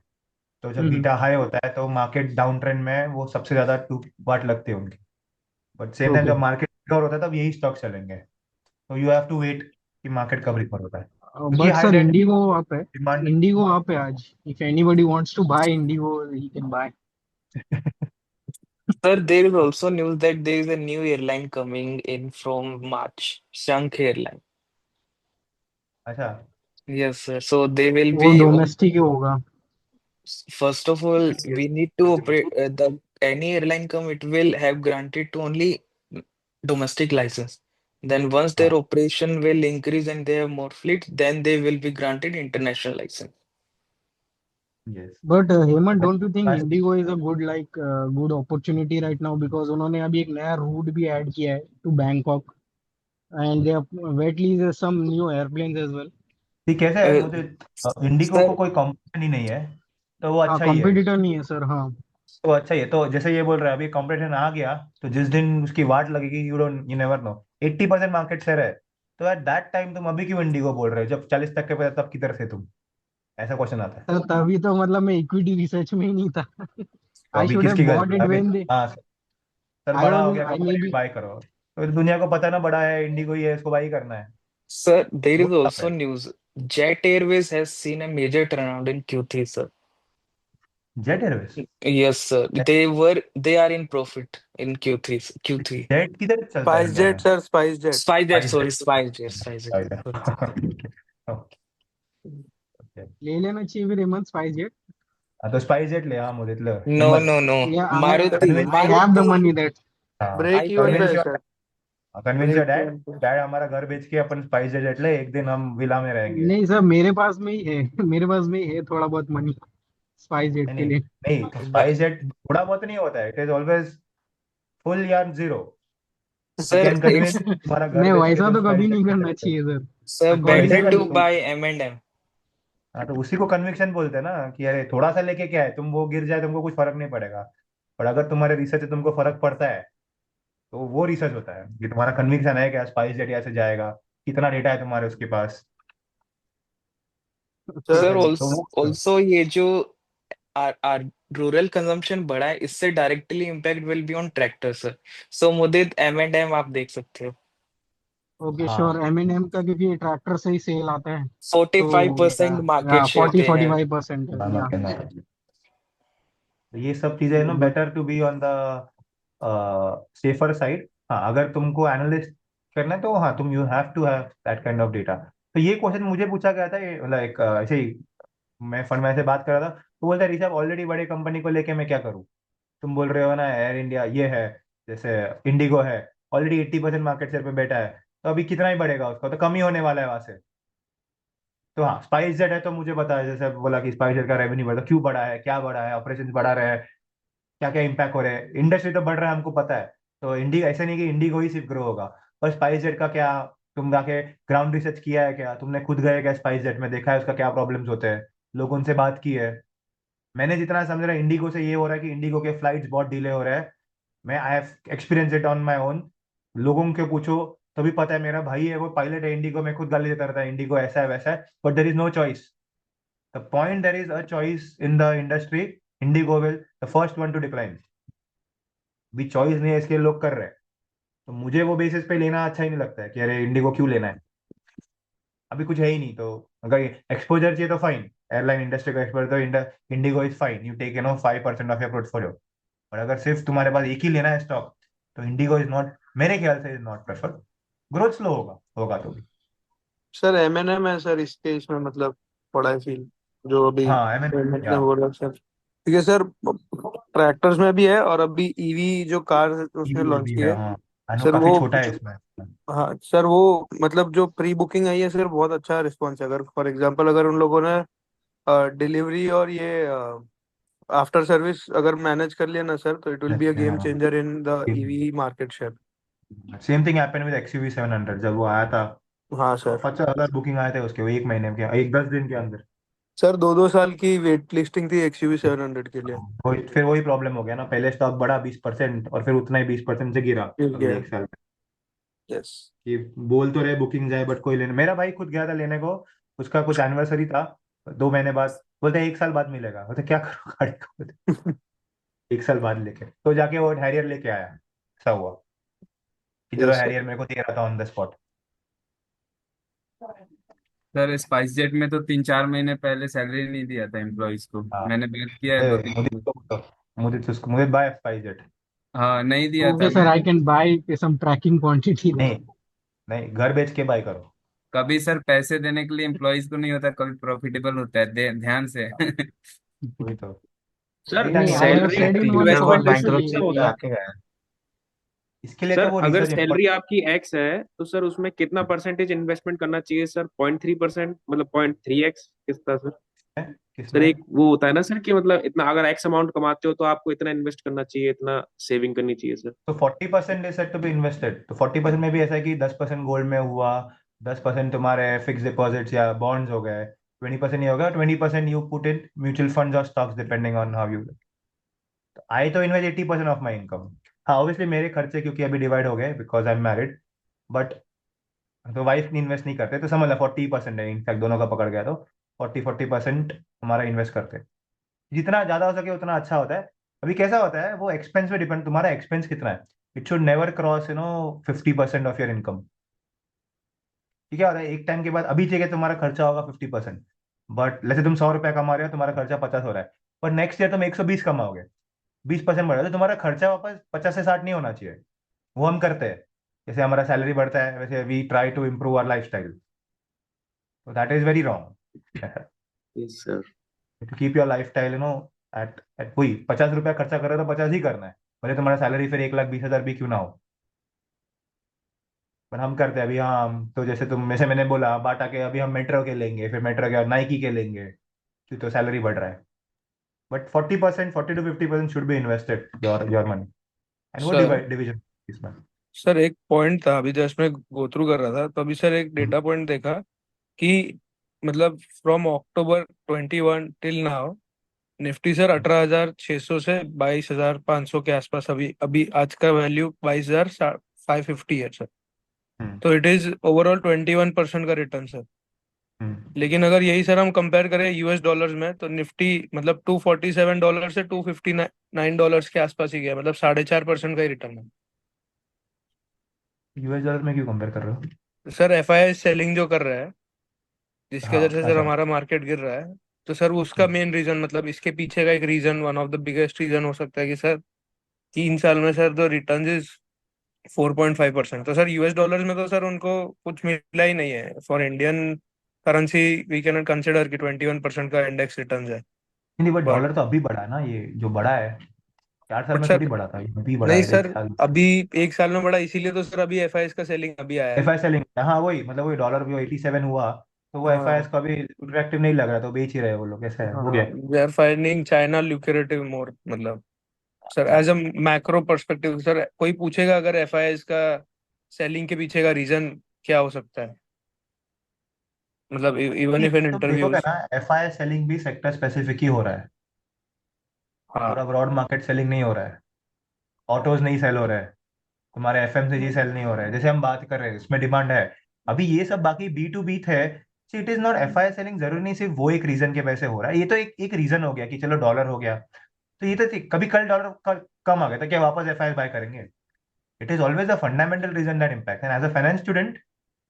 तो जब बीटा हाई होता है तो मार्केट डाउन ट्रेंड में वो सबसे ज्यादा टू वाट लगते हैं उनके। But same time okay. जब मार्केट रिकवर होता है तब यही स्टॉक चलेंगे। तो यू हैव टू वेट कि मार्केट कब रिकवर होता है, क्योंकि but high sir that IndiGo up है, डिमांड। इंडिगो अप है आज। If anybody wants to buy IndiGo he can buy. Sir, there is also news that there is a new airline coming in from March, Shankh Airline. अच्छा। Yes, sir. So they will वो be domestic ही होगा। first of all, we need to operate the any airline come, it will have granted to only domestic license. Then once their हाँ। operation will increase and they have more fleet, then they will be granted international license. यस। But Hemant, don't you think IndiGo is a good like good opportunity right now, because उन्होंने अभी एक नया route भी add किया है to Bangkok, and they wet lease some new airplanes as well. ठीक, कैसे है Uh, मुझे, इंडिगो को sir, कोई कंपनी नहीं है तो वो हाँ, अच्छा ही है। कॉम्पिटिटर नहीं है सर। हाँ। तो अच्छा ही है, तो जैसे ये बोल रहे हैं अभी कंपटीशन आ गया, तो जिस दिन उसकी वाट लगेगी, you never know, 80% market share है, तो एट दैट टाइम तुम अभी क्यों इंडिगो बोल रहे हो, जब 40% पे तब किधर थे तुम? ऐसा क्वेश्चन आता है। तो तभी तो मतलब मैं इक्विटी रिसर्च में ही नहीं था। तो आई अभी शुड हैव किसकी गलती बॉट इट है अभी? When they. हाँ सर, आई बड़ा वाज हो गया आई मे कंपनी, बी। बाय करो, तो दुनिया को पता है ना, बड़ा है इंडिगो ही है, इसको बाई करना है। sir, there वो is सब also है। news. Jet Airways has seen a major turnaround in Q3, sir. Jet Airways? Yes, sir. They are in profit in Q3. Q3. Jet किधर चलता है स्पाइस इंडिया जेट में? Sir, spice jet. SpiceJet, spice sorry, jet. SpiceJet, SpiceJet. Sorry. ले लेना चाहिए फिर Hemant spice jet. हाँ तो स्पाइस जेट ले, हाँ मुझे No, हिम्मत no, no. या Maruti, I have the Maruti. Money that. हाँ break I even pay convince है your sir. Convince your break dad. Even pay. Dad हमारा घर बेच के अपन स्पाइस जेट ले, एक दिन हम विला में रहेंगे। नहीं सर, मेरे पास में ही है। मेरे पास में ही है थोड़ा बहुत मनी स्पाइस जेट नहीं के नहीं लिए। नहीं, तो but स्पाइस जेट थोड़ा बहुत नहीं होता है, इट इज ऑलवेज फुल या zero. We sir, can convince it's तुम्हारा घर नहीं, बेच के वैसा तुम तो स्पाइस कभी जेट नहीं ले करना सकते हो। चाहिए सर। sir अकॉर्डिंग कैसे better टू to करते हो? buy M&M. हाँ तो उसी को कन्विक्शन बोलते हैं ना, कि अरे थोड़ा सा लेके क्या है, तुम वो गिर जाए तुमको कुछ फर्क नहीं पड़ेगा। पर अगर तुम्हारे रिसर्च से तुमको फर्क पड़ता है, तो वो रिसर्च होता है कि तुम्हारा कन्विक्शन है क्या स्पाइस जेट ऐसे जाएगा, कितना डेटा है तुम्हारे उसके पास। ठीक सर Sir, है, तो also, वो also ये जो our rural consumption बढ़ा है, इससे directly impact will be on tractor, sir. So Mudit M&M आप देख सकते हो। ओके श्योर, हाँ। M&M का क्योंकि ट्रैक्टर से ही सेल आता है। तो 45% मार्केट शेयर फोर्टी पे फोर्टी है। फाइव परसेंट है ना या। कहना है। तो ये सब चीजें ना, but better to be on the safer side. हाँ अगर तुमको एनालिस्ट करना है तो हाँ, तुम you have to have that kind of data. तो ये क्वेश्चन मुझे पूछा गया था, मतलब एक ऐसे ही मैं फंड में से बात कर रहा था, तो बोलता है ऋषभ ऑलरेडी बड़े कंपनी को लेके मैं क्या करूँ? तुम बोल रहे हो ना एयर इंडिया ये है, जैसे इंडिगो है, ऑलरेडी 80% मार्केट शेयर पे बैठा है, तो अभी कितना ही बढ़ेगा उसका, तो कम ही होने वाला है वहां से। तो हाँ स्पाइस जेट है, तो मुझे पता है, जैसे बोला कि स्पाइस जेट का रेवेन्यू बढ़ा, क्यों बढ़ा है, क्या बढ़ा है, ऑपरेशन बढ़ा रहे हैं, क्या क्या इम्पैक्ट हो रहे हैं, इंडस्ट्री तो बढ़ रहा है हमको पता है। तो इंडिगो ऐसा नहीं कि इंडिगो ही सिर्फ ग्रो होगा, पर स्पाइस जेट का क्या, तुम जाके ग्राउंड रिसर्च किया है क्या, तुमने खुद गए क्या स्पाइस जेट में, देखा है उसका क्या प्रॉब्लम्स होते हैं, लोगों उनसे बात की है? मैंने जितना समझ रहा इंडिगो से ये हो रहा है कि इंडिगो के फ्लाइट्स बहुत डिले हो रहे हैं। मैं I have experience it on my own. लोगों को पूछो तभी पता है, मेरा भाई है वो पायलट है इंडिगो में, खुद गाली देता रहता है इंडिगो ऐसा है वैसा है, but there is no choice. The point there is a choice in the industry, IndiGo will the first one to decline. भी चॉइस नहीं है इसके लिए लोग कर रहे हैं, तो मुझे वो बेसिस पे लेना अच्छा ही नहीं लगता है कि अरे इंडिगो क्यों लेना है, अभी कुछ है ही नहीं। तो अगर एक्सपोजर चाहिए तो फाइन, एयरलाइन इंडस्ट्री का एक्सपोजर तो IndiGo is fine, you take 5% of your portfolio. और अगर सिर्फ तुम्हारे पास एक ही लेना है स्टॉक, तो इंडिगो इज नॉट, मेरे ख्याल से is not preferred. Growth slow होगा, होगा तो भी। सर M&M है सर इसके, इसमें मतलब बड़ा है फील जो अभी हाँ आई मीन हेमंत ने या बोला सर। ठीक है सर। ट्रैक्टर्स में भी है, और अभी ईवी जो कार उसने ईवी लॉन्च भी की है, है हाँ आई नो, सर काफी वो। छोटा है इसमें। हाँ सर, वो मतलब जो प्री बुकिंग आई है सर, बहुत अच्छा रिस्पॉन्स है। अगर फॉर एग्जांपल अगर उन लोगों ने डिलीवरी और ये आफ्टर सर्विस अगर मैनेज कर लिया ना सर, तो it will be a game changer in the EV market share. Same thing happened with XUV 700, जब वो आया था हाँ तो सर। 50,000 बुकिंग आए थे उसके, वो एक महीने के, एक 10 दिन के अंदर। सर 2-2 साल की वेट लिस्टिंग थी XUV 700 के लिए। फिर वही प्रॉब्लम हो गया ना, पहले स्टॉक बढ़ा 20% और फिर उतना ही 20% से गिरा गिर अगले गया। एक साल में। यस। कि बोल तो रहे बुकिंग जाए, बट कोई लेने, मेरा भाई खुद गया था लेने को, उसका कुछ एनिवर्सरी था, 2 महीने बाद बोलते हैं 1 साल बाद मिलेगा, बोलते क्या करूँ गाड़ी को, बोलते 1 साल बाद लेके, तो जाके वो हैरियर लेके आया, ऐसा हुआ कि चलो यस सर। हैरियर मेरे को दे रहा था on the spot. Sir spice jet में तो 3-4 महीने पहले सैलरी नहीं दिया था एम्प्लॉयज को, हाँ, मैंने बात किया है दो तीन मुझे लोगों से। मुझे बाय स्पाइस। हाँ नहीं दिया था Okay, sir, मैं। I can buy some tracking quantity नहीं, then. नहीं, घर बेच के बाय करो। कभी सर पैसे देने के लिए एम्प्लॉयज को नहीं होता, कभी प्रॉफिटिबल होता है, ध्यान से। वही तो, सर वही था नहीं, कि I हमको have salary said invest in नहीं one करना। टीचर बहुत इन्वेस्टमेंट podcast, इसमें बैंकरप्सी कैसा पे होगा? आके गए हैं। इसके लिए तो सर वो अगर रिसर्च सैलरी इम्पोर्टेंट। आपकी एक्स है तो सर उसमें कितना परसेंटेज इन्वेस्टमेंट करना चाहिए सर? 0.3%, मतलब 0.3x कितना सर? है सर किसमें। एक वो होता है ना सर कि मतलब इतना अगर एक्स अमाउंट कमाते हो तो आपको इतना इन्वेस्ट करना चाहिए, इतना सेविंग करनी चाहिए सर। तो 40% is set to be invested, तो 40% में भी ऐसा है कि 10% गोल्ड में हुआ, 10% तुम्हारे फिक्स डिपॉजिट्स या बॉन्ड्स हो गए, 20% ये होगा, 20% you put in mutual funds और stocks depending on how you. I तो इन्वेस्ट 80% ऑफ माई इनकम। हाँ ऑब्वियसली मेरे खर्चे क्योंकि अभी डिवाइड हो गए because I am married, but तो वाइफ नहीं इन्वेस्ट नहीं करते, तो समझ लो 40% है, इनफैक्ट दोनों का पकड़ गया तो 40% हमारा इन्वेस्ट करते हैं। जितना ज्यादा हो सके उतना अच्छा होता है। अभी कैसा होता है वो एक्सपेंस पे डिपेंड, तुम्हारा एक्सपेंस कितना है। It should never cross 50% of your income. ठीक है, होता है एक टाइम के बाद, अभी चाहिए तुम्हारा खर्चा होगा 50%, बट जैसे तुम 100 रुपया कमा रहे हो, तुम्हारा खर्चा 50 हो रहा है, पर नेक्स्ट ईयर तुम 120 कमाओगे, 20% बढ़ा, तो तुम्हारा खर्चा वापस 50 से 60 नहीं होना चाहिए। वो हम करते हैं, जैसे हमारा सैलरी बढ़ता है वैसे we try to improve our life style, तो that is very wrong. Yes sir. To keep your life style at at वही 50 रुपया खर्चा कर रहे हो तो 50 ही करना है, भले तुम्हारा सैलरी फिर 1,20,000 भी क्यों ना हो। पर हम करते हैं अभी, हम तो जैसे तुम, जैसे मैंने बोला बाटा के, अभी हम मेट्रो के लेंगे, फिर मेट्रो के बाद नाइकी के लेंगे, क्यों, तो सैलरी बढ़ रहा है। But 40%, 40 to 50% should be invested your money, and वो सर डिविजन इसमें। सर एक पॉइंट था, अभी जस्ट मैं गो थ्रू कर रहा था तो अभी सर एक डेटा पॉइंट देखा कि मतलब from October 21 till now Nifty sir 18,600 से 22,500 के आसपास, अभी अभी आज का वैल्यू 22,550 है सर। हम्म। तो इट इज ओवरऑल 21% का रिटर्न सर। हम्म। लेकिन अगर यही सर हम कंपेयर करें यूएस डॉलर्स में तो निफ्टी मतलब $247 से $259 के आसपास ही गया, मतलब 4.5% का ही रिटर्न है। यूएस डॉलर में क्यों कंपेयर कर रहे हो। सर एफआई सेलिंग जो कर रहा है जिसकी वजह हाँ से सर अच्छा। हमारा मार्केट गिर रहा है, तो सर उसका हम्म। मेन रीजन मतलब इसके पीछे का एक reason, one of the biggest reason हो सकता है कि सर 3 साल में सर द रिटर्न इज 4.5%। तो सर यूएस डॉलर्स में तो सर उनको कुछ मिला ही नहीं है। For Indian currency we can not consider कि 21% का इंडेक्स रिटर्न है। नहीं, बट बट डॉलर तो अभी बढ़ा है ना, ये जो बढ़ा है 4 साल बट में थोड़ी सर बढ़ा था, ये अभी बढ़ा नहीं है एक सर, साल। अभी 1 साल में बढ़ा इसीलिए तो सर अभी एफआईएस का सेलिंग अभी आया एफ है। आई सेलिंग, हाँ वही मतलब वही डॉलर भी 87 हुआ, तो वो एफ आई हाँ एस का भी अट्रैक्टिव नहीं लग रहा, तो बेच ही रहे वो लोग, ऐसा है हो हाँ, गया। They are finding China lucrative more, मतलब सर अच्छा। As a macro perspective sir कोई पूछेगा अगर एफआईएस का सेलिंग के पीछे का रीजन क्या हो सकता है, मतलब इवन नहीं, इफ इन तुम देखोगे इंटरव्यूज। ना एफ आई एस सेलिंग भी सेक्टर स्पेसिफिक ही हो रहा है, पूरा हाँ ब्रॉड मार्केट सेलिंग नहीं हो रहा है। ऑटोज नहीं सेल हो रहा है, तुम्हारे एफएमसीजी सेल नहीं हो रहा है, जैसे हम बात कर रहे हैं इसमें डिमांड है। अभी ये सब बाकी बी टू बी थे, it is not F I S selling, जरूरी नहीं सिर्फ वो एक रीजन के वजह से हो रहा है, ये तो एक रीजन हो गया कि चलो डॉलर हो गया, तो ये तो कभी कल डॉलर कम आ गया तो क्या वापस एफ आई एस बाय करेंगे। It is always a fundamental reason that impact, and as a finance student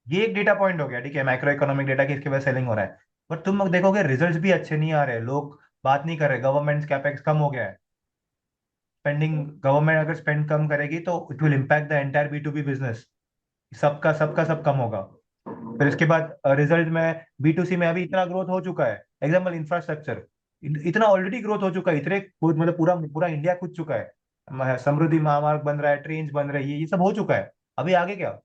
ये एक डेटा पॉइंट हो गया, ठीक है, मैक्रो इकोनॉमिक डेटा की इसके वजह सेलिंग हो रहा है, बट तुम लोग देखोगे रिजल्ट्स भी अच्छे नहीं आ रहे, लोग बात नहीं कर रहे, गवर्नमेंट कैपेक्स कम हो गया है, स्पेंडिंग, गवर्नमेंट अगर स्पेंड कम करेगी तो it will impact the entire B to B business, सबका सब कम होगा। फिर इसके बाद रिजल्ट में बी टू सी में अभी इतना ग्रोथ हो चुका है, एग्जाम्पल इंफ्रास्ट्रक्चर, इतना ऑलरेडी ग्रोथ हो चुका है, इतने मतलब पूरा पूरा इंडिया खुद चुका है, समृद्धि महामार्ग बन रहा है, ट्रेन बन रही है, ये सब हो चुका है, अभी आगे क्या।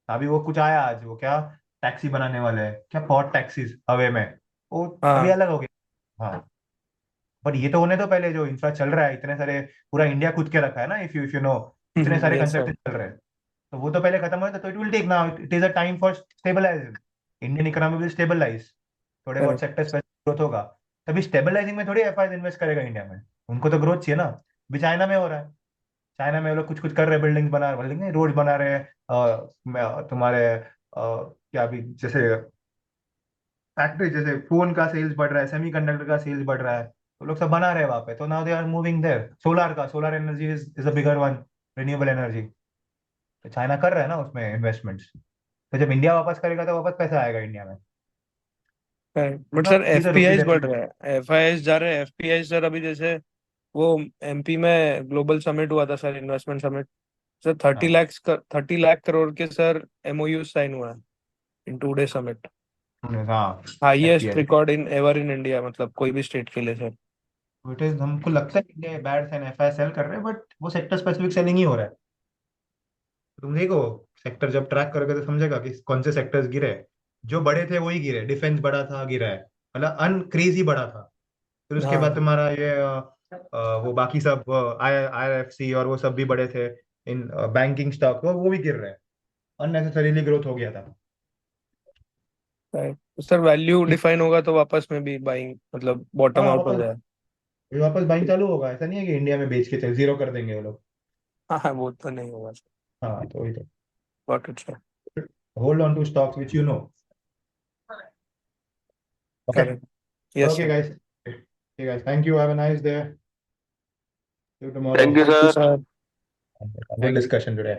अभी वो कुछ आया आज, वो क्या टैक्सी बनाने वाले हैं, क्या पॉट टैक्सीज हवे में, वो अभी हाँ अलग हो गया। हाँ, पर ये तो होने तो पहले जो इंफ्रा चल रहा है, इतने सारे, पूरा इंडिया खुद के रखा है ना, इफ यू नो, इतने सारे यस सर। कंस्ट्रक्शन चल रहे हैं, तो वो तो पहले खत्म हो, तो it will take now, it is a time for stabilising, Indian economy will stabilise, थोड़े बहुत करेक्ट। सेक्टर्स पे ग्रोथ होगा, तभी स्टेबलाइजिंग में थोड़ी एफआई इन्वेस्ट करेगा इंडिया में, उनको तो ग्रोथ चाहिए ना। अभी चाइना में हो रहा है, चाइना में वो लोग कुछ कुछ कर रहे हैं, बिल्डिंग बना रहे, बिल्डिंग नहीं, रोड बना रहे हैं, तुम्हारे क्या, अभी जैसे फैक्ट्री जैसे फोन का सेल्स बढ़ रहा है, सेमीकंडक्टर का सेल्स बढ़ रहा है, तो लोग सब बना रहे हैं वहां पे, तो now they are moving there. Solar energy is a bigger one, renewable energy. तो चाइना कर रहा है ना उसमें इन्वेस्टमेंट्स, तो जब इंडिया वापस करेगा तो वापस पैसा आएगा इंडिया में। बट ना sir see the rupees FPI and बढ़ रहा है, एफआईआई जा रहे हैं, एफपीआई सर अभी जैसे वो एमपी में ग्लोबल समिट हुआ था सर, इन्वेस्टमेंट समिट सर, हाँ 30 लाख करोड़ के सर एमओयू साइन हुआ है इन 2 डे समिट, हाँ highest FPI. Record in ever in India, मतलब कोई भी स्टेट के लिए सर। इट इज, हमको लगता है कि India bad sell FI sell कर रहे हैं, बट वो सेक्टर स्पेसिफिक सेलिंग ही हो रहा है। तुम देखो, सेक्टर जब ट्रैक करोगे तो समझेगा कि कौन से सेक्टर्स गिरे। जो बड़े थे वही गिरे, डिफेंस बड़ा था गिरा है, मतलब अनक्रेजी बड़ा था। फिर उसके बाद हाँ तुम्हारा ये वो बाकी सब आईआरएफसी और वो सब भी बड़े थे, इन बैंकिंग स्टॉक वो भी गिर रहे हैं। अननेसेसरीली ग्रोथ हो गया था। सर, वैल्यू डिफाइन होगा तो वापस में भी बाइंग मतलब बॉटम हाँ आउट हो वापस, जाए। वापस बाइंग चालू होगा, ऐसा नहीं है कि इंडिया में बेच के चल जीरो कर देंगे वो लोग। हाँ हाँ, वो तो नहीं होगा सर। हाँ तो वही तो, got it sir. Hold on to stocks which you know. Okay, correct. Yes okay sir. Guys, okay guys, thank you, have a nice day, see you tomorrow. Thank you sir. Good thank you. discussion today.